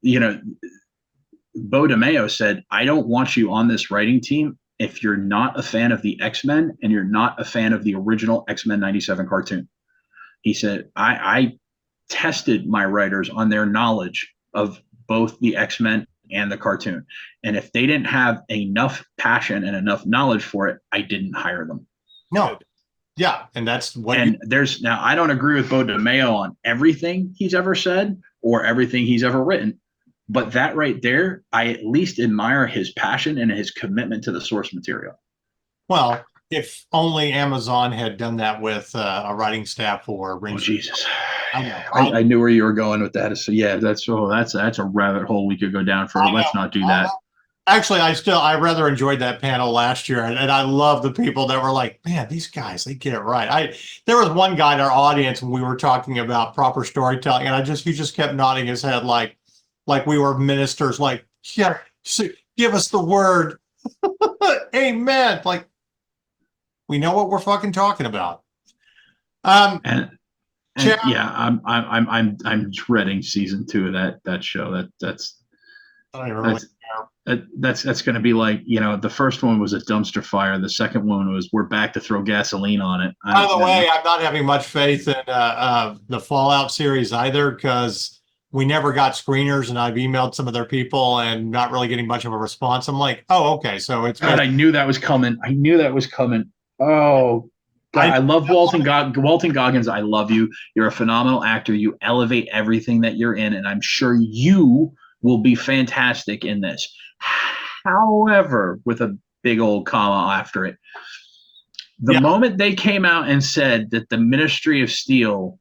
You know, Bo DeMaio said, I don't want you on this writing team if you're not a fan of the X-Men and you're not a fan of the original X-Men 97 cartoon. He said, I tested my writers on their knowledge of both the X-Men and the cartoon. And if they didn't have enough passion and enough knowledge for it, I didn't hire them. No. Yeah. And that's what. And now I don't agree with Bo DeMaio on everything he's ever said or everything he's ever written. But that right there, I at least admire his passion and his commitment to the source material. Well, if only Amazon had done that with a writing staff or Rings. Oh, Jesus. I know. I knew where you were going with that. So yeah, that's a rabbit hole we could go down for. Let's not do that. Actually, I rather enjoyed that panel last year, and I love the people that were like, man, these guys, they get it right. There was one guy in our audience when we were talking about proper storytelling, and he just kept nodding his head like we were ministers, like, yeah, give us the word. Amen. Like, we know what we're fucking talking about. Yeah, I'm dreading season 2 of that show. That's going to be like, you know, the first one was a dumpster fire. The second one was we're back to throw gasoline on it. By the way, I'm not having much faith in the Fallout series either, because we never got screeners, and I've emailed some of their people and not really getting much of a response. I'm like, oh, okay, so it's. God, I knew that was coming. Oh, God, I love Walton Goggins. I love you. You're a phenomenal actor. You elevate everything that you're in, and I'm sure you will be fantastic in this. However, with a big old comma after it, the moment they came out and said that the Ministry of Steel,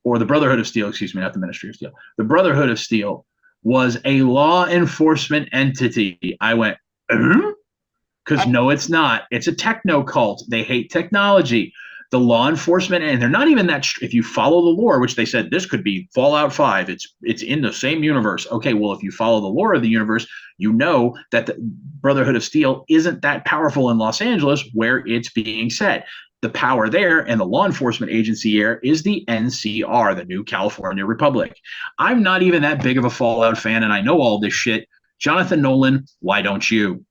or the Brotherhood of Steel, excuse me, not the Ministry of Steel, the Brotherhood of Steel was a law enforcement entity, I went, because no, it's not. It's a techno cult. They hate technology. The law enforcement, and they're not even that. If you follow the lore, which they said this could be Fallout 5, it's in the same universe. Okay, well, if you follow the lore of the universe, you know that the Brotherhood of Steel isn't that powerful in Los Angeles, where it's being set. The power there and the law enforcement agency here is the NCR, the New California Republic. I'm not even that big of a Fallout fan, and I know all this shit. Jonathan Nolan, why don't you?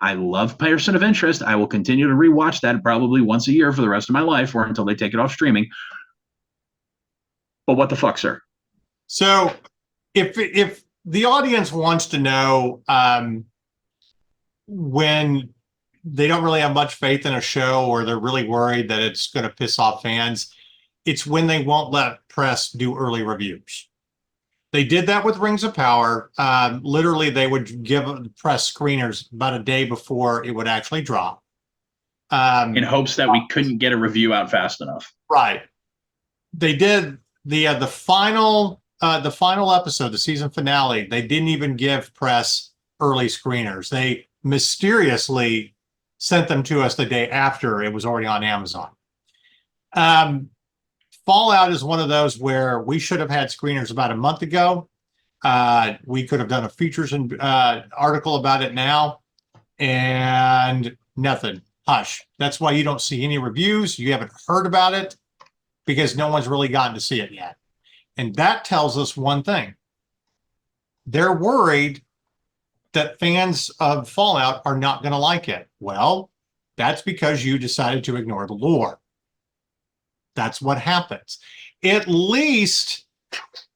I love Person of Interest. I will continue to rewatch that probably once a year for the rest of my life, or until they take it off streaming. But what the fuck, sir? So if the audience wants to know when they don't really have much faith in a show or they're really worried that it's going to piss off fans. It's when they won't let press do early reviews. They did that with Rings of Power. Literally, they would give press screeners about a day before it would actually drop. In hopes that we couldn't get a review out fast enough. Right. They did the final episode, the season finale. They didn't even give press early screeners. They mysteriously sent them to us the day after it was already on Amazon. Fallout is one of those where we should have had screeners about a month ago. We could have done a features and article about it now, and nothing. Hush. That's why you don't see any reviews. You haven't heard about it because no one's really gotten to see it yet. And that tells us one thing. They're worried that fans of Fallout are not going to like it. Well, that's because you decided to ignore the lore. That's what happens. At least,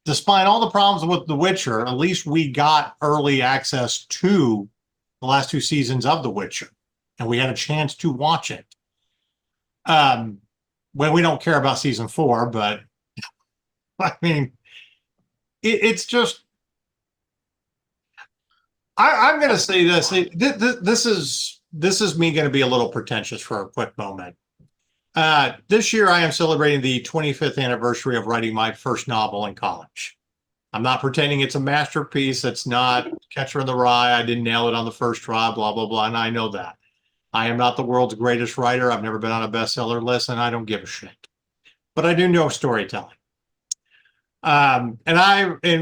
despite all the problems with The Witcher, at least we got early access to the last 2 seasons of The Witcher, and we had a chance to watch it. Well, we don't care about season 4, but I mean, it's just. I'm going to say this. This is me going to be a little pretentious for a quick moment. This year, I am celebrating the 25th anniversary of writing my first novel in college. I'm not pretending it's a masterpiece. It's not Catcher in the Rye. I didn't nail it on the first try, blah, blah, blah. And I know that. I am not the world's greatest writer. I've never been on a bestseller list, and I don't give a shit. But I do know storytelling. And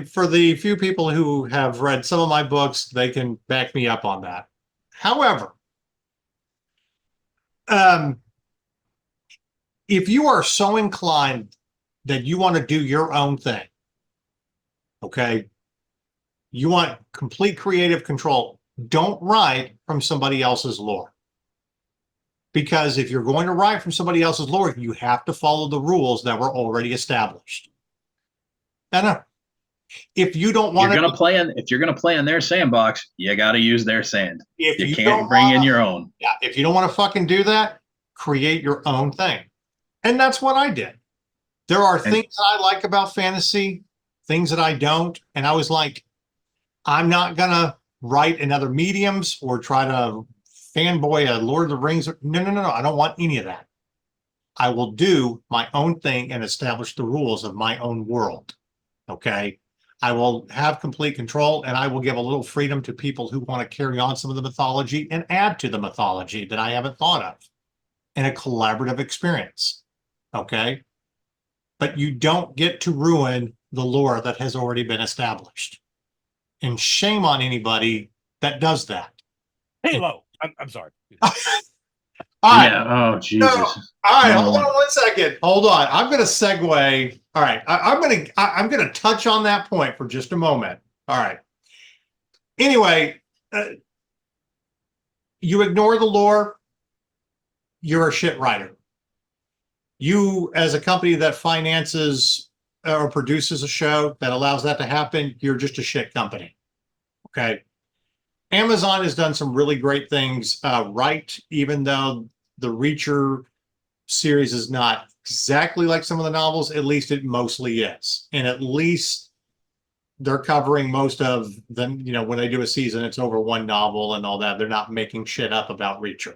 for the few people who have read some of my books, they can back me up on that. However, if you are so inclined that you want to do your own thing, okay, you want complete creative control, don't write from somebody else's lore. Because if you're going to write from somebody else's lore, you have to follow the rules that were already established. No. If you don't want if you're gonna play in their sandbox, you got to use their sand. If you can't bring in your own. Yeah, if you don't want to fucking do that, create your own thing. And that's what I did. There are things that I like about fantasy, things that I don't, and I was like, I'm not gonna write in other mediums or try to fanboy a Lord of the Rings. No. I don't want any of that. I will do my own thing and establish the rules of my own world. Okay. I will have complete control, and I will give a little freedom to people who want to carry on some of the mythology and add to the mythology that I haven't thought of in a collaborative experience. Okay. But you don't get to ruin the lore that has already been established. And shame on anybody that does that. Halo. I'm sorry. All right. Yeah. Oh, Jesus. No. All right. Hold on 1 second. Hold on. I'm going to segue. All right. I'm going to touch on that point for just a moment. All right. Anyway, you ignore the lore, you're a shit writer. You, as a company that finances or produces a show that allows that to happen, you're just a shit company. Okay. Amazon has done some really great things right, even though the Reacher series is not exactly like some of the novels, at least it mostly is. And at least they're covering most of them, you know, when they do a season, it's over one novel and all that. They're not making shit up about Reacher.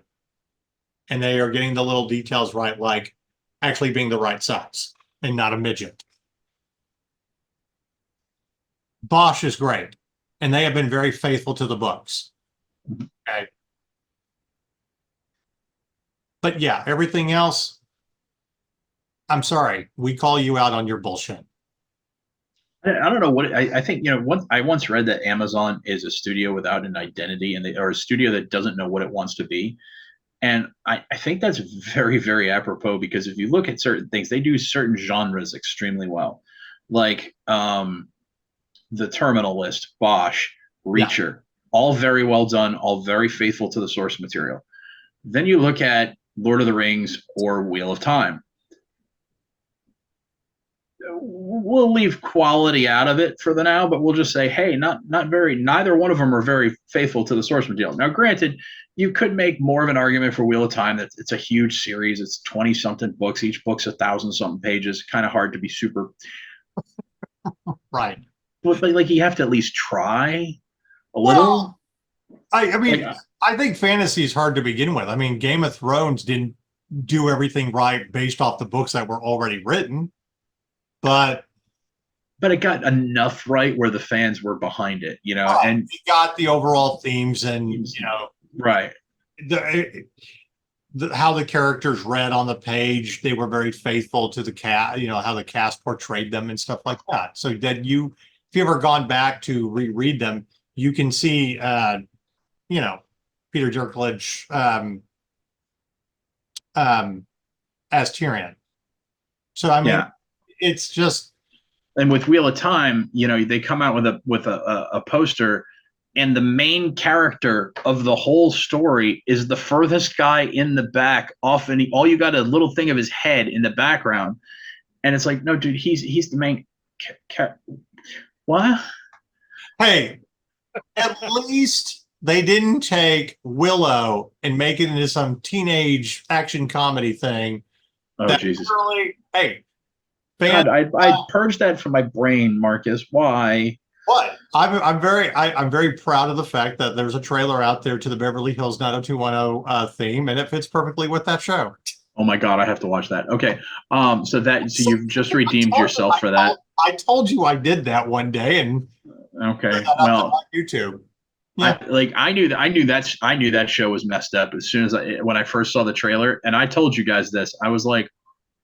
And they are getting the little details right, like actually being the right size and not a midget. Bosch is great. And they have been very faithful to the books. Okay. But yeah, everything else, I'm sorry, we call you out on your bullshit. I don't know what I think. You know, I once read that Amazon is a studio without an identity, or a studio that doesn't know what it wants to be. And I think that's very, very apropos, because if you look at certain things, they do certain genres extremely well, like the Terminal List, Bosch, Reacher, all very well done, all very faithful to the source material. Then you look at Lord of the Rings or Wheel of Time. we'll leave quality out of it for the now, but we'll just say, hey, neither one of them are very faithful to the source material. Now, granted, you could make more of an argument for Wheel of Time that it's a huge series. It's 20-something books. Each book's 1,000-something pages. Kind of hard to be super right. But like you have to at least try a little. Well, I mean, I think fantasy is hard to begin with. I mean, Game of Thrones didn't do everything right based off the books that were already written, but it got enough right where the fans were behind it, and it got the overall themes and right. How the characters read on the page, they were very faithful to the cast, how the cast portrayed them and stuff like that. So that if you ever gone back to reread them, you can see, Peter Dinklage as Tyrion. So I mean, it's just. And with Wheel of Time, they come out with a poster. And the main character of the whole story is the furthest guy in the back off, and all you got a little thing of his head in the background, and it's like, no, dude, he's the main. What? Hey, at least they didn't take Willow and make it into some teenage action comedy thing. Oh Jesus! Really, hey, God, I purged that from my brain, Marcus. Why? What? I'm very proud of the fact that there's a trailer out there to the Beverly Hills 90210 theme, and it fits perfectly with that show. Oh my God, I have to watch that. Okay, so you've just redeemed yourself for that. I told you I did that one day, and okay, well, YouTube. Yeah, I knew that show was messed up as soon as when I first saw the trailer, and I told you guys this. I was like,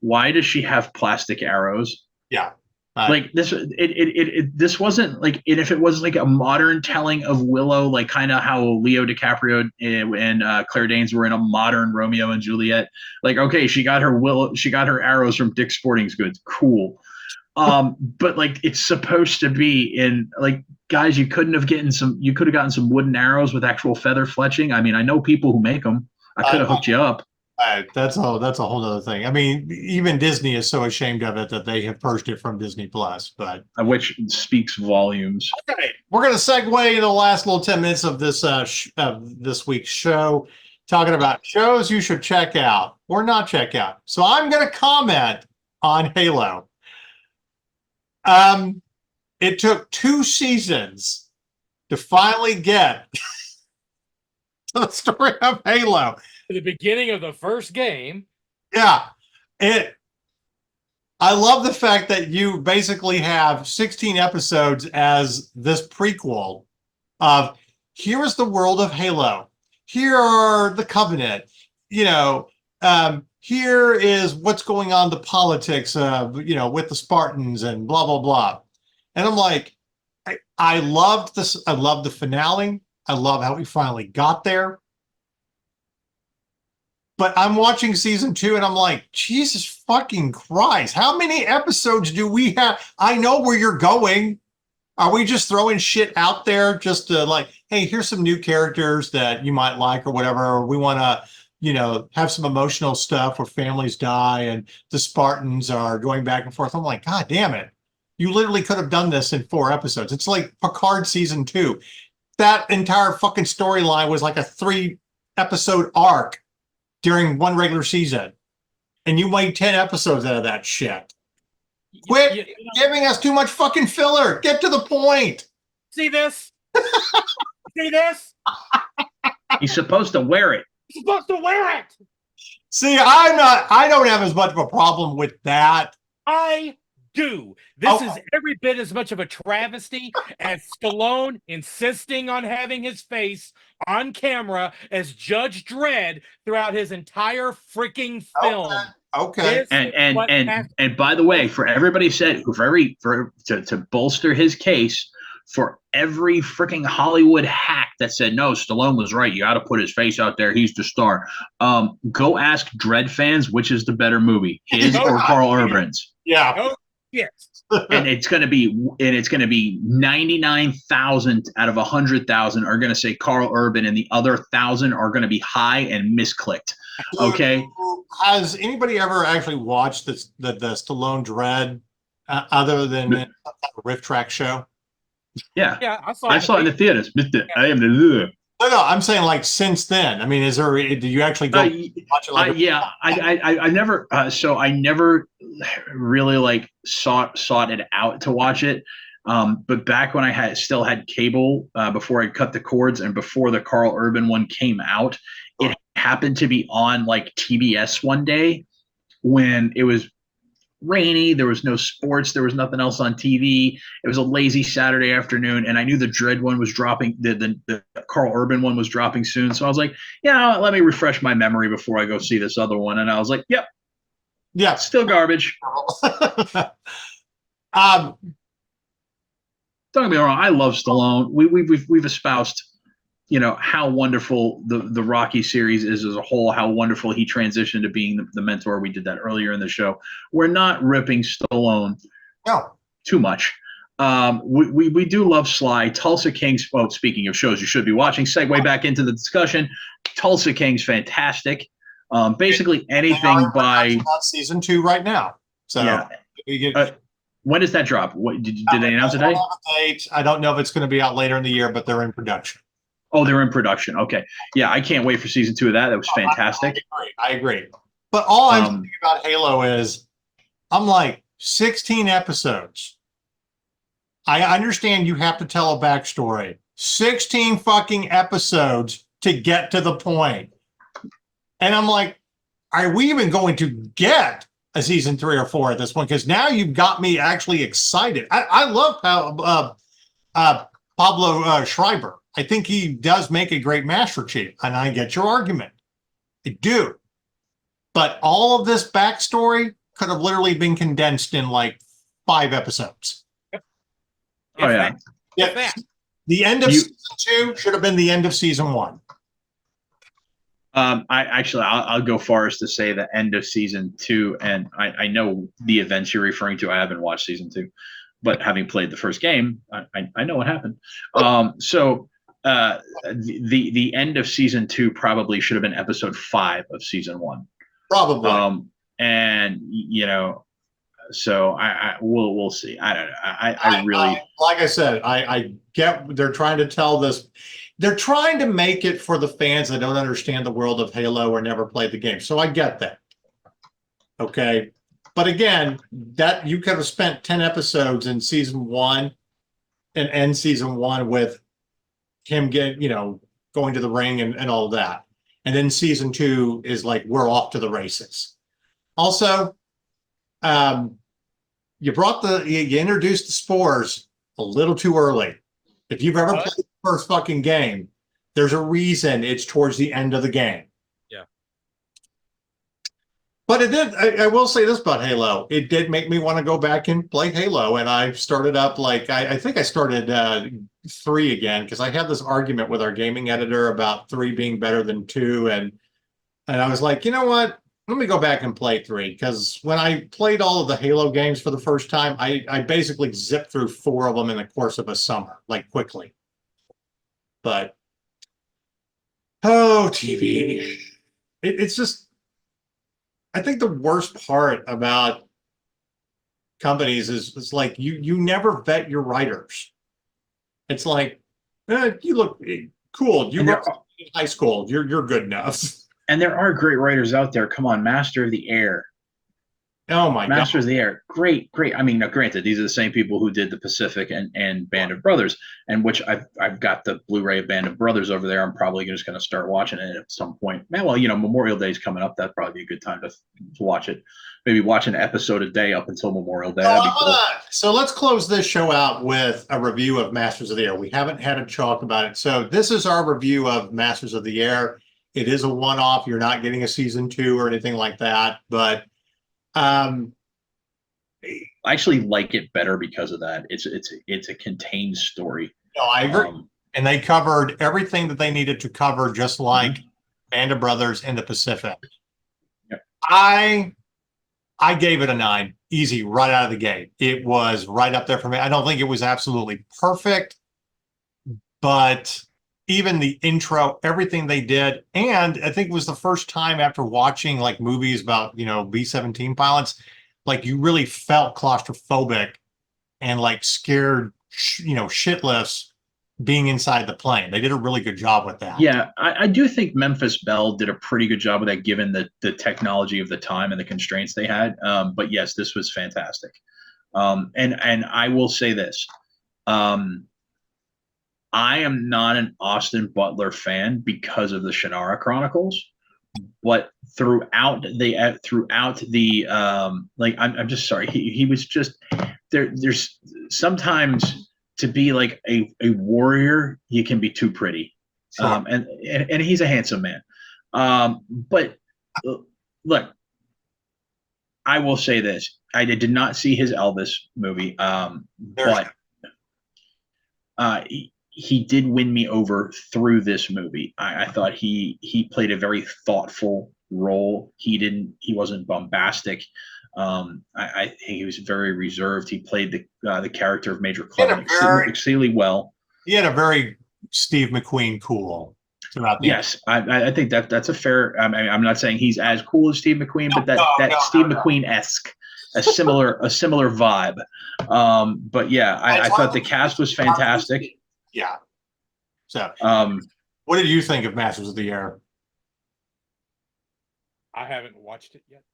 why does she have plastic arrows? Yeah. Like this, this wasn't like, if it was like a modern telling of Willow, like kind of how Leo DiCaprio and Claire Danes were in a modern Romeo and Juliet. Like, okay, she got her arrows from Dick's Sporting Goods, cool. But like it's supposed to be in like, guys, you could have gotten some wooden arrows with actual feather fletching. I mean, I know people who make them. I could have hooked you up. That's a whole other thing. I mean, even Disney is so ashamed of it that they have purged it from Disney Plus, but which speaks volumes. Okay, we're going to segue into the last little 10 minutes of this week's show, talking about shows you should check out or not check out. So I'm going to comment on Halo. It took 2 seasons to finally get to the story of Halo. The beginning of the first game. Yeah. I love the fact that you basically have 16 episodes as this prequel of here is the world of Halo. Here are the Covenant. Here is what's going on, the politics of, with the Spartans and blah, blah, blah. And I'm like, I loved this. I loved the finale. I love how we finally got there. But I'm watching season 2 and I'm like, Jesus fucking Christ. How many episodes do we have? I know where you're going. Are we just throwing shit out there just to like, hey, here's some new characters that you might like or whatever. Or we want to, have some emotional stuff where families die and the Spartans are going back and forth. I'm like, God damn it. You literally could have done this in 4 episodes. It's like Picard season 2. That entire fucking storyline was like a 3-episode arc during one regular season, and you made 10 episodes out of that shit. Quit giving us too much fucking filler. Get to the point. See this? See this? He's supposed to wear it. He's supposed to wear it. See, I don't have as much of a problem with that. I do. This is every bit as much of a travesty as Stallone insisting on having his face on camera as Judge Dredd throughout his entire freaking film. Okay. And by the way, for everybody said to bolster his case, for every freaking Hollywood hack that said no, Stallone was right, you got to put his face out there, he's the star. Go ask Dredd fans which is the better movie, his or Carl Urban's. Yeah. Oh, yes. And it's going to be 99,000 out of 100,000 are going to say Carl Urban, and the other 1,000 are going to be high and misclicked. Okay. Has anybody ever actually watched the Stallone Dredd other than a riff track show? Yeah, Yeah, I I saw it in the theaters. Mr. I am the. No, I'm saying like since then. I mean, do you actually go watch it? Like Yeah, I never. So I never really like sought it out to watch it. But back when I still had cable, before I cut the cords and before the Carl Urban one came out, it happened to be on like TBS one day when it was rainy, there was no sports, there was nothing else on TV. It was a lazy Saturday afternoon, and I knew the Dread one was dropping, the Carl Urban one was dropping soon. So I was like, yeah, let me refresh my memory before I go see this other one. And I was like, yep, yeah, still garbage. Don't get me wrong, I love Stallone. We've espoused, how wonderful the Rocky series is as a whole, how wonderful he transitioned to being the mentor. We did that earlier in the show. We're not ripping Stallone too much. We do love Sly. Tulsa King's, well, speaking of shows you should be watching, segue back into the discussion. Tulsa King's fantastic. Basically anything by season 2 right now. So yeah. When does that drop? Did they announce a date? I don't know if it's going to be out later in the year, but they're in production. Oh, they're in production. Okay. Yeah, I can't wait for season 2 of that. That was fantastic. I agree. But all I'm thinking about Halo is I'm like 16 episodes. I understand you have to tell a backstory. 16 fucking episodes to get to the point. And I'm like, are we even going to get a season 3 or 4 at this point? Because now you've got me actually excited. I love Pablo Schreiber. I think he does make a great Master Chief, and I get your argument. I do. But all of this backstory could have literally been condensed in like 5 episodes. Yep. Oh, yeah. Yeah. The end of season 2 should have been the end of season 1. I'll go far as to say the end of season 2, and I know the events you're referring to. I haven't watched season 2, but having played the first game, I know what happened. The end of season 2 probably should have been episode 5 of season 1. Probably. So we'll see. I don't know. I really, like I said, I get they're trying to tell this. They're trying to make it for the fans that don't understand the world of Halo or never played the game. So I get that. Okay. But again, that you could have spent 10 episodes in season 1 and end season 1 with him going to the ring and all of that. And then season 2 is like, we're off to the races. Also, you introduced the spores a little too early. If you've ever played the first fucking game, there's a reason it's towards the end of the game. Yeah. But it did, I will say this about Halo. It did make me want to go back and play Halo. And I started up I think I started 3 again, because I had this argument with our gaming editor about 3 being better than 2. And I was like, you know what? Let me go back and play 3, because when I played all of the Halo games for the first time, I basically zipped through 4 of them in the course of a summer, like quickly. But, TV. It's just, I think the worst part about companies is like you never vet your writers. It's like, you look cool. You were in high school. You're good enough. And there are great writers out there. Come on, Master of the Air. Oh my God. Master of the Air. Great. I mean, now granted, these are the same people who did the Pacific and Band of Brothers, and which I've got the Blu-ray of Band of Brothers over there. I'm probably just going to start watching it at some point. Man, well, Memorial Day is coming up. That'd probably be a good time to watch it. Maybe watch an episode a day up until Memorial Day. That'd be cool. So let's close this show out with a review of Masters of the Air. We haven't had a talk about it. So this is our review of Masters of the Air. It is a one-off. You're not getting a season 2 or anything like that. But I actually like it better because of that. It's a contained story. No, I agree. And they covered everything that they needed to cover, just like Band of Brothers in the Pacific. Yep. I gave it a 9, easy, right out of the gate. It was right up there for me. I don't think it was absolutely perfect, but even the intro, everything they did, and I think it was the first time after watching like movies about B-17 pilots, like you really felt claustrophobic and like scared, shitless being inside the plane. They did a really good job with that. Yeah, I do think Memphis Belle did a pretty good job of that, given the technology of the time and the constraints they had. But yes, this was fantastic. And I will say this. I am not an Austin Butler fan because of the Shannara Chronicles, but throughout the like I'm just sorry, he was just there's sometimes to be like a warrior you can be too pretty. Sure. And he's a handsome man. But look, I will say this. I did not see his Elvis movie, but he did win me over through this movie. I thought he played a very thoughtful role. He wasn't bombastic. I think he was very reserved. He played the character of Major Clement exceedingly well. He had a very Steve McQueen cool throughout the Yes, I think that's a fair. I mean, I'm not saying he's as cool as Steve McQueen, but that Steve McQueen-esque, a similar vibe. But yeah, I thought the cast was fantastic. Yeah. So, what did you think of Masters of the Air? I haven't watched it yet.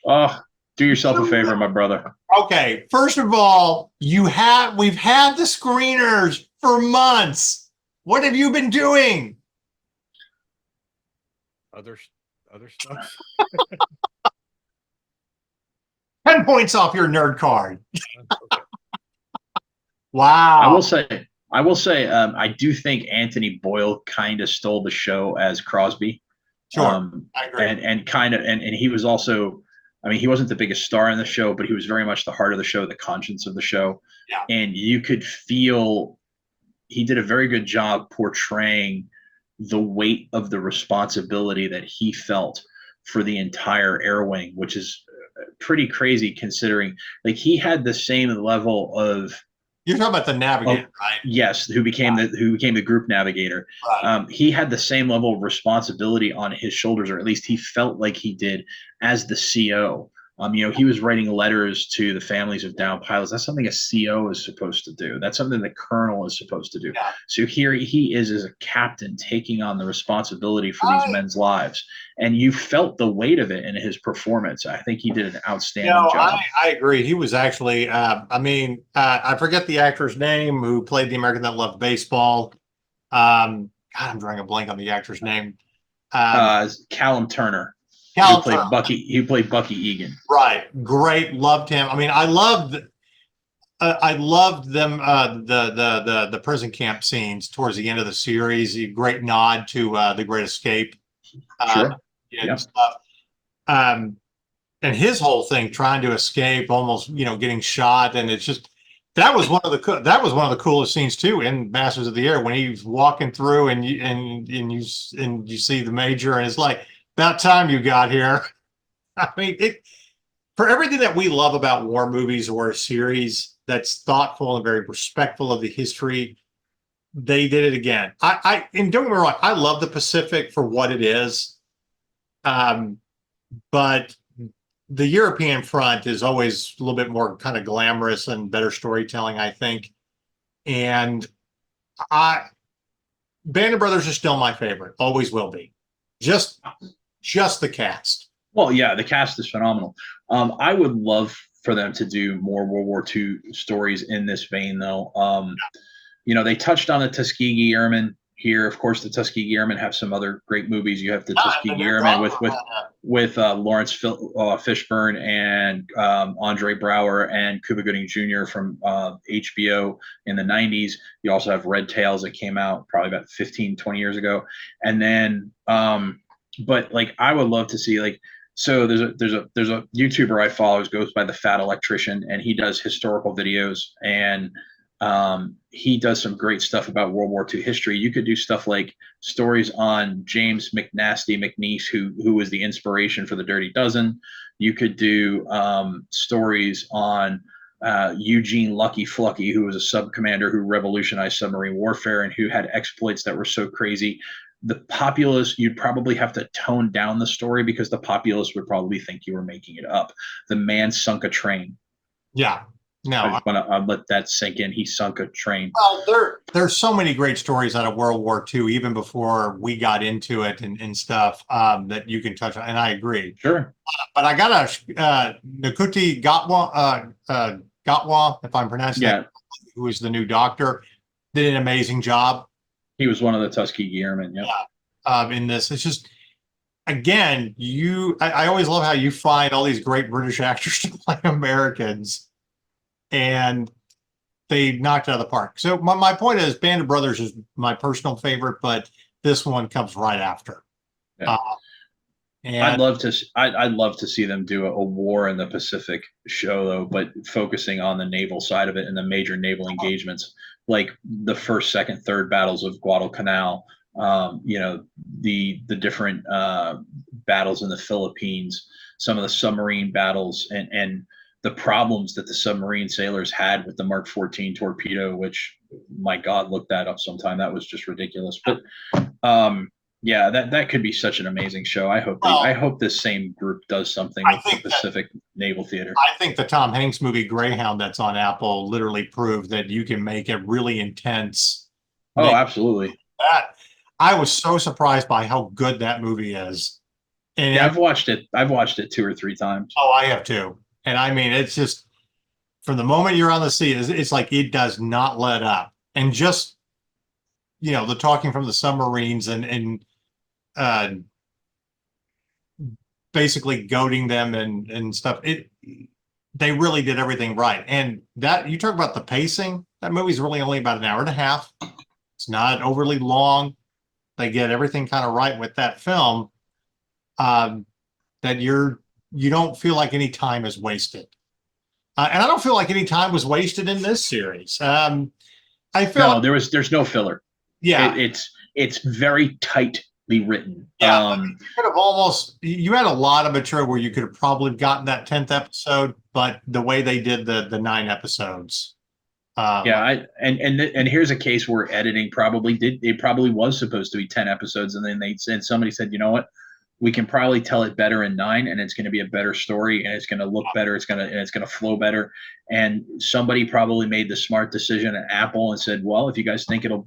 Oh, do yourself a favor, my brother. Okay, first of all, we've had the screeners for months. What have you been doing? Other stuff. 10 points off your nerd card. Okay. Wow. I will say, I do think Anthony Boyle kind of stole the show as Crosby. Sure, I agree. And he was also, I mean, he wasn't the biggest star in the show, but he was very much the heart of the show, the conscience of the show. Yeah. And you could feel he did a very good job portraying the weight of the responsibility that he felt for the entire air wing, which is pretty crazy considering like he had the same level of. You're talking about the navigator, right? Yes, who became the group navigator. Right. He had the same level of responsibility on his shoulders, or at least he felt like he did as the CO. He was writing letters to the families of downed pilots. That's something a CO is supposed to do. That's something the colonel is supposed to do. Yeah. So here he is as a captain taking on the responsibility for these men's lives. And you felt the weight of it in his performance. I think he did an outstanding job. I agree. He was actually, I forget the actor's name who played the American That Loved Baseball. God, I'm drawing a blank on the actor's name. Callum Turner. He played Bucky Egan. Right. Great. Loved him. I mean, I loved them. The prison camp scenes towards the end of the series. A great nod to The Great Escape. Sure. And stuff. And his whole thing, trying to escape, almost getting shot, and it's just that was one of the coolest scenes too in Masters of the Air when he's walking through and you see the major and it's like. About time you got here. I mean, for everything that we love about war movies or a series that's thoughtful and very respectful of the history, they did it again. And don't get me wrong, I love the Pacific for what it is. But the European front is always a little bit more kind of glamorous and better storytelling, I think. And Band of Brothers is still my favorite, always will be. Just the cast. Well, yeah, the cast is phenomenal. I would love for them to do more World War II stories in this vein, though. They touched on the Tuskegee Airmen here. Of course, the Tuskegee Airmen have some other great movies. You have the Tuskegee Airmen with Lawrence Fishburne and Andre Braugher and Cuba Gooding Jr. from HBO in the 90s. You also have Red Tails that came out probably about 15, 20 years ago. And then but like I would love to see so there's a YouTuber I follow who goes by the Fat Electrician, and he does historical videos, and he does some great stuff about World War II history. You could do stuff like stories on James McNeese, who was the inspiration for the Dirty Dozen. You could do stories on Eugene Lucky Flucky, who was a sub commander who revolutionized submarine warfare and who had exploits that were so crazy the populace, you'd probably have to tone down the story because the populace would probably think you were making it up. The man sunk a train. Yeah. No, I just want to let that sink in. He sunk a train. well, there's so many great stories out of World War II, even before we got into it and stuff that you can touch on. And I agree. Sure. But I got Nakuti Gatwa, if I'm pronouncing that, who is the new doctor, did an amazing job. He was one of the Tuskegee Airmen. Yeah. In this, it's just, again, I always love how you find all these great British actors to play Americans, and they knocked it out of the park. So my point is, Band of Brothers is my personal favorite, but this one comes right after. Yeah. And I'd love to see them do a war in the Pacific show, though, but focusing on the naval side of it and the major naval engagements, like the first, second, third battles of Guadalcanal. The different battles in the Philippines, some of the submarine battles, and the problems that the submarine sailors had with the Mark 14 torpedo, which, my God, look that up sometime. That was just ridiculous. But yeah, that could be such an amazing show. I hope this same group does something with the Pacific Naval Theater. I think the Tom Hanks movie Greyhound that's on Apple literally proved that you can make it really intense. Oh, absolutely. I was so surprised by how good that movie is. And yeah, I've watched it 2 or 3 times. Oh, I have too. And I mean, it's just, from the moment you're on the sea, it's like it does not let up. And just, the talking from the submarines and basically goading them and stuff. They really did everything right. And that, you talk about the pacing, that movie's really only about an hour and a half. It's not overly long. They get everything kind of right with that film, that you don't feel like any time is wasted. And I don't feel like any time was wasted in this series. I feel there's no filler. Yeah. It's very tightly written. Yeah. You had a lot of material where you could have probably gotten that 10th episode, but the way they did the 9 episodes. And here's a case where editing probably was supposed to be 10 episodes, and then somebody said, you know what, we can probably tell it better in 9, and it's going to be a better story, and it's going to look better. It's going to flow better. And somebody probably made the smart decision at Apple and said, well, if you guys think it'll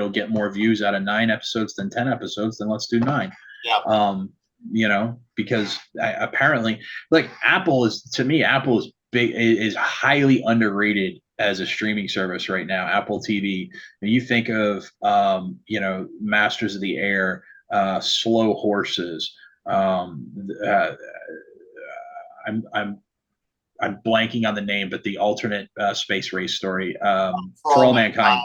get more views out of 9 episodes than 10 episodes, then let's do 9. Yeah. Because apparently, like, Apple is big, is highly underrated as a streaming service right now. Apple TV. When you think of Masters of the Air, Slow Horses. I'm blanking on the name, but the alternate space race story, For All Mankind.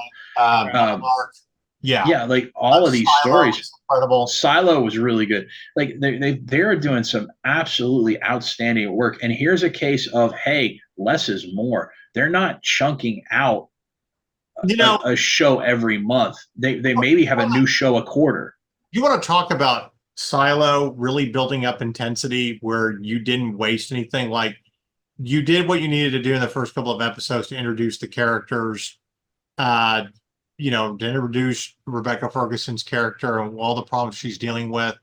Yeah, like all of these stories. Incredible. Silo was really good. Like they're doing some absolutely outstanding work. And here's a case of, hey, less is more. They're not chunking out a show every month. They maybe have a new show a quarter. You want to talk about Silo really building up intensity where you didn't waste anything? Like, you did what you needed to do in the first couple of episodes to introduce the characters, to introduce Rebecca Ferguson's character and all the problems she's dealing with.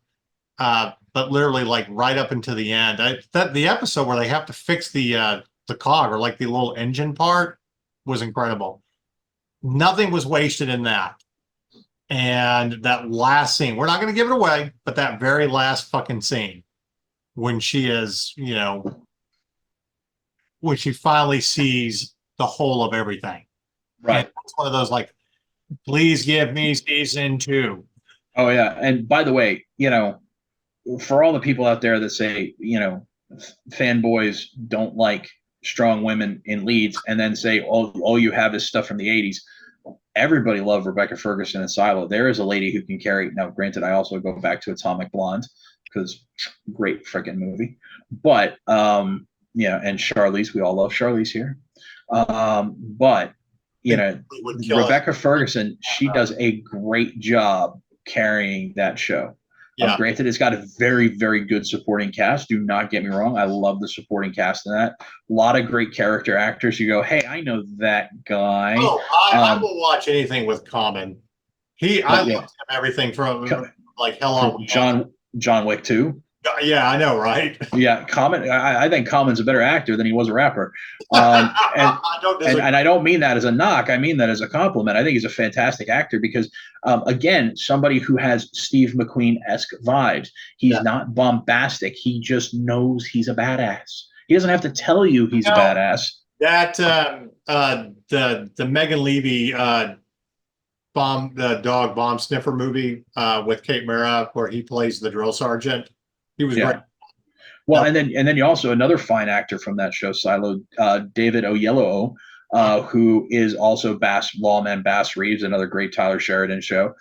But literally, like, right up into the end, the episode where they have to fix the cog, or like the little engine part, was incredible. Nothing was wasted in that. And that last scene, we're not going to give it away, but that very last fucking scene when she is, when she finally sees the whole of everything. Right. And it's one of those, like, please give me season 2. Oh, yeah. And by the way, for all the people out there that say, fanboys don't like strong women in leads, and then say, all you have is stuff from the 80s. Everybody loved Rebecca Ferguson and Silo. There is a lady who can carry. Now, granted, I also go back to Atomic Blonde because great freaking movie. But and Charlize, we all love Charlize here. But Rebecca Ferguson, she does a great job carrying that show. Yeah. Granted, it's got a very, very good supporting cast. Do not get me wrong. I love the supporting cast in that. A lot of great character actors. You go, hey, I know that guy. Oh, I will watch anything with Common. I loved him, everything from like Hell on Wheels. John Wick 2. Yeah, I know, right? Yeah, Common. I think Common's a better actor than he was a rapper, and I don't mean that as a knock. I mean that as a compliment. I think he's a fantastic actor because, again, somebody who has Steve McQueen-esque vibes. He's not bombastic. He just knows he's a badass. He doesn't have to tell you he's a badass. That the Megan Levy the dog bomb sniffer movie with Kate Mara where he plays the drill sergeant. He was great. Well, and then you also another fine actor from that show, Silo, David Oyelowo, who is also Lawman Bass Reeves, another great Tyler Sheridan show.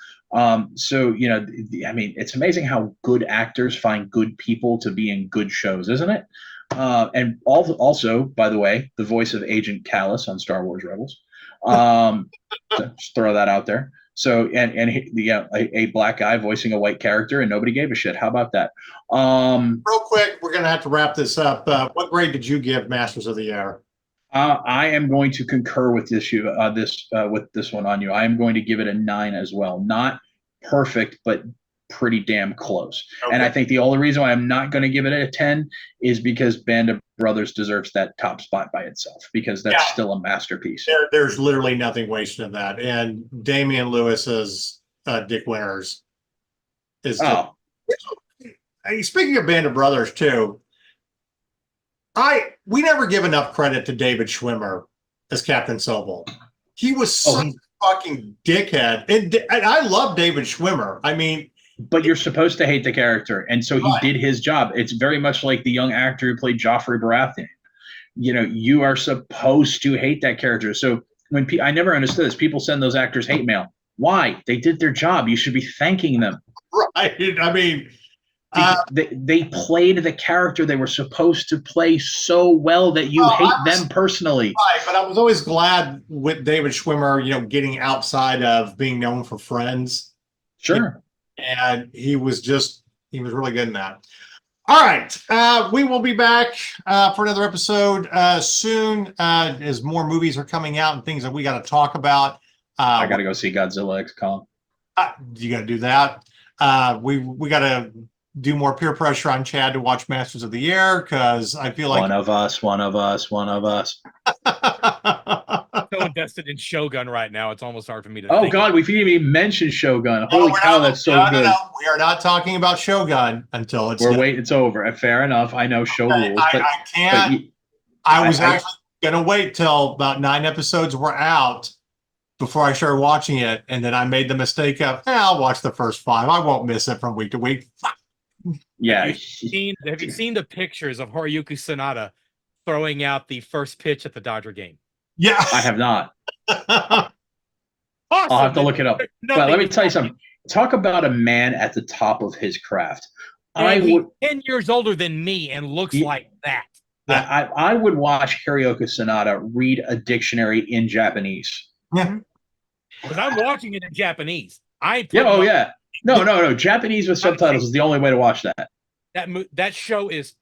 So I mean, it's amazing how good actors find good people to be in good shows, isn't it? And also, by the way, the voice of Agent Callus on Star Wars Rebels. Just throw that out there. So a black guy voicing a white character and nobody gave a shit. How about that? Real quick, we're gonna have to wrap this up. What grade did you give Masters of the Air? I am going to concur with with this one on you. I am going to give it a 9 as well. Not perfect, but pretty damn close. Okay. And I think the only reason why I'm not going to give it a 10 is because Band of Brothers deserves that top spot by itself because that's still a masterpiece. There's literally nothing wasted in that. And Damian Lewis's Dick Winters is. Speaking of Band of Brothers too, we never give enough credit to David Schwimmer as Captain Sobel. He was such a fucking dickhead, and I love David Schwimmer. I mean. But you're supposed to hate the character, and so he did his job. It's very much like the young actor who played Joffrey Baratheon. You are supposed to hate that character. So when I never understood this, people send those actors hate mail. Why? They did their job. You should be thanking them. Right. I mean, they played the character they were supposed to play so well that you hate them personally. Right, but I was always glad with David Schwimmer, getting outside of being known for Friends. Sure. And he was really good in that. All right. We will be back for another episode soon as more movies are coming out and things that we got to talk about. I got to go see Godzilla X Kong. You got to do that. We got to do more peer pressure on Chad to watch Masters of the Air because I feel like one of us. So invested in Shogun right now, it's almost hard for me to. Oh God, we didn't even mention Shogun. Holy cow, that's so good. No. We are not talking about Shogun until it's. We're waiting. It's over. Fair enough. I know show rules. I can't. I was actually gonna wait till about 9 episodes were out before I started watching it, and then I made the mistake of, I'll watch the first 5. I won't miss it from week to week. Yeah. Have you seen the pictures of Hiroyuki Sanada throwing out the first pitch at the Dodger game? Yeah, I have not. Awesome. I'll have to look it up. But let me tell you something. Talk about a man at the top of his craft. He's 10 years older than me and looks like that. I would watch Hiroyuki Sanada read a dictionary in Japanese. Yeah. Because I'm watching it in Japanese. No. Japanese with subtitles is the only way to watch that. That show is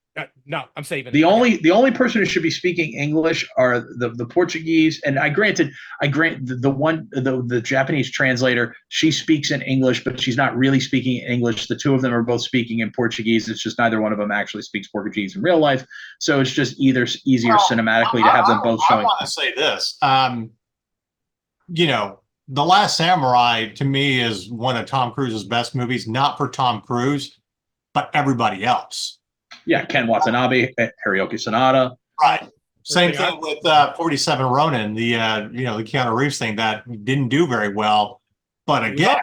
no. I'm saving the only person who should be speaking English are the Portuguese. And I grant the Japanese translator. She speaks in English, but she's not really speaking English. The two of them are both speaking in Portuguese. It's just neither one of them actually speaks Portuguese in real life. So it's just easier cinematically to have them both showing. I want to say this. The Last Samurai to me is one of Tom Cruise's best movies, not for Tom Cruise, but everybody else. Yeah, Ken Watanabe, Hiroyuki Sanada. Right. Same thing with 47 Ronin, the Keanu Reeves thing that didn't do very well. But again,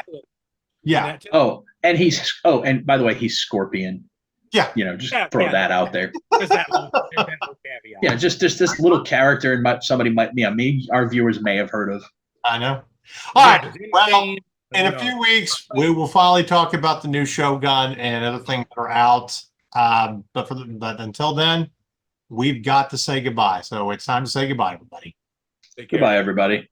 yeah. And by the way, he's Scorpion. Yeah. Throw that out there. Yeah, just this little character and somebody maybe our viewers may have heard of. I know. All right. Well, in a few weeks, we will finally talk about the new Shogun and other things that are out. But until then, we've got to say goodbye. So it's time to say goodbye, everybody. Goodbye, everybody.